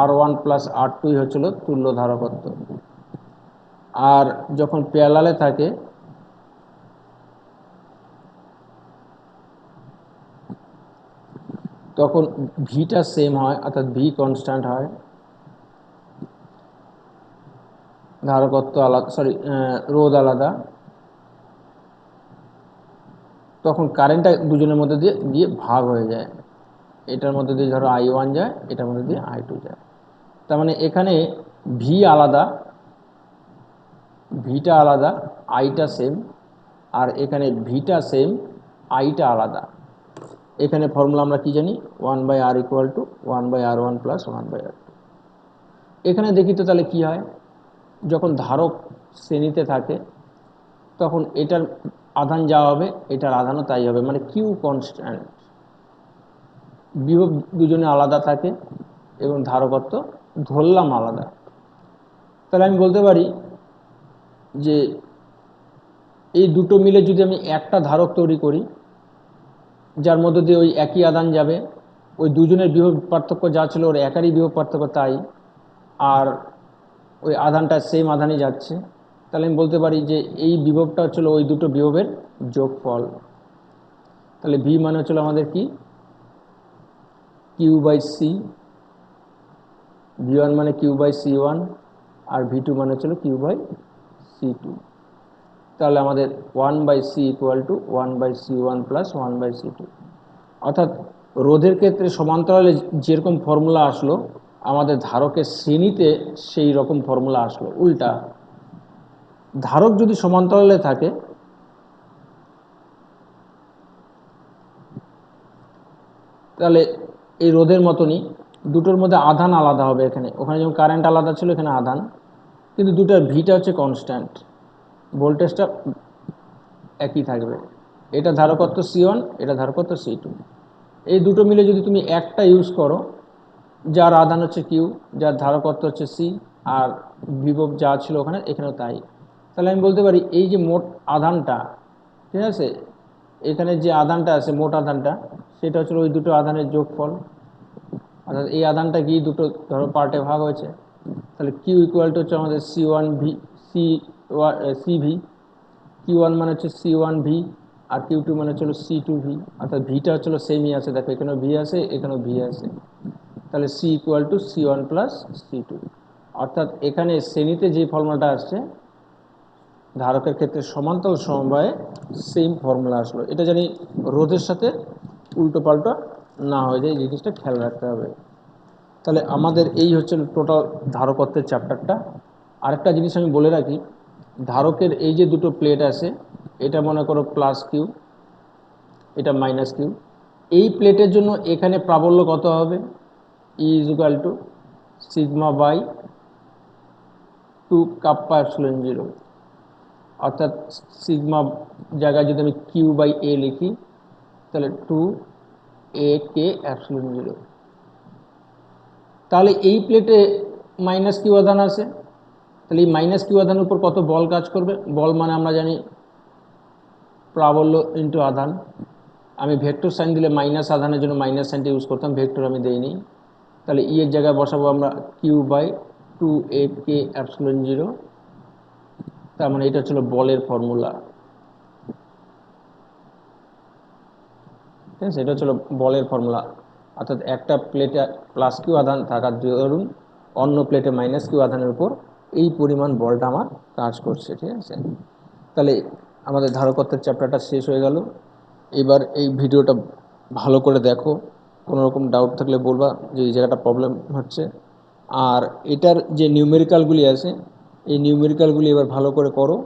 R1 প্লাস R2 হচ্ছিল তুল্য ধারকত্ব। আর যখন প্যারালালে থাকে তখন ভিটা সেম হয়, অর্থাৎ ভি কনস্ট্যান্ট হয়, ধারকত্ব আলাদা, রোধ আলাদা, তখন কারেন্টটা দুজনের মধ্যে দিয়ে গিয়ে ভাগ হয়ে যায়। এটার মধ্যে দিয়ে ধরো I1 যায়, এটার মধ্যে দিয়ে I2 যায়। তার মানে এখানে ভি আলাদা, ভিটা আলাদা, আইটা সেম, আর এখানে ভিটা সেম, আইটা আলাদা। এখানে ফর্মুলা আমরা কি জানি, 1/r equal to 1/r1 plus 1/r2। এখানে দেখি তো তাহলে কি হয়, যখন ধারক শ্রেণীতে থাকে তখন এটার আধান যা হবে এটার আধানও তাই হবে, মানে কিউ কনস্ট্যান্ট, বিভব দুজনে আলাদা থাকে এবং ধারকত্ব ধরলাম আলাদা। তাহলে আমি বলতে পারি যে এই দুটো মিলে যদি আমি একটা ধারক তৈরি করি যার মধ্যে দিয়ে ওই একই আধান যাবে, ওই দুজনের বিভব পার্থক্য যা ছিল ওর একারই বিভব পার্থক্য তাই, আর ওই আধানটা সেম আধানই যাচ্ছে, তাহলে আমি বলতে পারি যে এই বিভবটা হচ্ছিল ওই দুটো বিভবের যোগফল। তাহলে ভি মানে হচ্ছিল আমাদের কি, Q by C, V one মানে কিউ বাই সি ওয়ান, আর ভি টু মানে হচ্ছিল কিউ বাই সি টু। তাহলে আমাদের 1/c equal to 1/c1 plus 1/c2। অর্থাৎ রোধের ক্ষেত্রে সমান্তরালে যেরকম ফর্মুলা আসলো, আমাদের ধারকের শ্রেণীতে সেই রকম ফর্মুলা আসলো। উল্টা, ধারক যদি সমান্তরালে থাকে তাহলে এই রোধের মতনই দুটোর মধ্যে আধান আলাদা হবে। এখানে ওখানে যেমন কারেন্ট আলাদা ছিল, এখানে আধান, কিন্তু দুটার ভিটা হচ্ছে কনস্ট্যান্ট, ভোল্টেজটা একই থাকবে। এটা ধারকত্ব C1, এটা ধারকত্ব C2। এই দুটো মিলে যদি তুমি একটা ইউজ করো, যার আধান হচ্ছে কিউ, যার ধারকত্ব হচ্ছে সি, আর বিভব যা ছিল ওখানে এখানেও তাই, তাহলে আমি বলতে পারি এই যে মোট আধানটা, ঠিক আছে, এখানে যে আধানটা আছে মোট আধানটা, সেটা হচ্ছে ওই দুটো আধানের যোগফল। অর্থাৎ এই আধানটা কি দুটো ধরো পার্টে ভাগ হয়েছে, তাহলে কিউ ইকুয়াল টু হচ্ছে আমাদের C1V, CV। Q1 মানে হচ্ছে C1V, আর Q2 মানে হচ্ছিল C2V। অর্থাৎ ভিটা হচ্ছিল সেমই আছে, দেখো এখানেও ভি আছে, এখানেও ভি আছে। তাহলে C equal to C1 plus C2। অর্থাৎ এখানে শ্রেণীতে যে ফর্মুলাটা আসছে ধারকের ক্ষেত্রে সমান্তরাল সমবায়ে সেম ফর্মুলা আসলো। এটা জানি রোধের সাথে উল্টো পাল্টা না হয়ে যায়, এই জিনিসটা খেয়াল রাখতে হবে। তাহলে আমাদের এই হচ্ছে টোটাল ধারকত্বের চ্যাপ্টারটা। আরেকটা জিনিস আমি বলে রাখি, ধারকের এই যে দুটো প্লেট আছে, এটা মনে করো প্লাস কিউ, এটা মাইনাস কিউ। এই প্লেটের জন্য এখানে প্রাবল্য কত হবে, E is equal to sigma by 2 kappa epsilon 0। অর্থাৎ সিগমা জায়গায় যদি আমি কিউ বাই এ লিখি তাহলে 2 a k এপসিলন 0। তাহলে এই প্লেটে মাইনাস কিউ আধান আছে, তাহলে এই মাইনাস কিউ আধানের উপর কত বল কাজ করবে, বল মানে আমরা জানি প্রাবল্য ইন্টু আধান। আমি ভেক্টর সাইন দিলে মাইনাস আধানের জন্য মাইনাস সাইনটা ইউজ করতাম, ভেক্টর আমি দেইনি। তাহলে ই এর জায়গায় বসাবো আমরা Q by 2 a k epsilon 0। তার মানে এটা ছিল বলের ফর্মুলা, ঠিক আছে, এটা হচ্ছিল বলের ফর্মুলা। অর্থাৎ একটা প্লেটে প্লাস কিউ আধান থাকার দরুন অন্য প্লেটে মাইনাস কিউ আধানের উপর এই পরিমাণ বলটা আমার কাজ করছে, ঠিক আছে। তাহলে আমাদের ধারকত্বের চ্যাপ্টারটা শেষ হয়ে গেল। এবার এই ভিডিওটা ভালো করে দেখো, কোনো রকম ডাউট থাকলে বলবা যে এই জায়গাটা প্রবলেম হচ্ছে। আর এটার যে নিউমেরিক্যালগুলি আছে এই নিউমেরিক্যালগুলি এবার ভালো করে করো।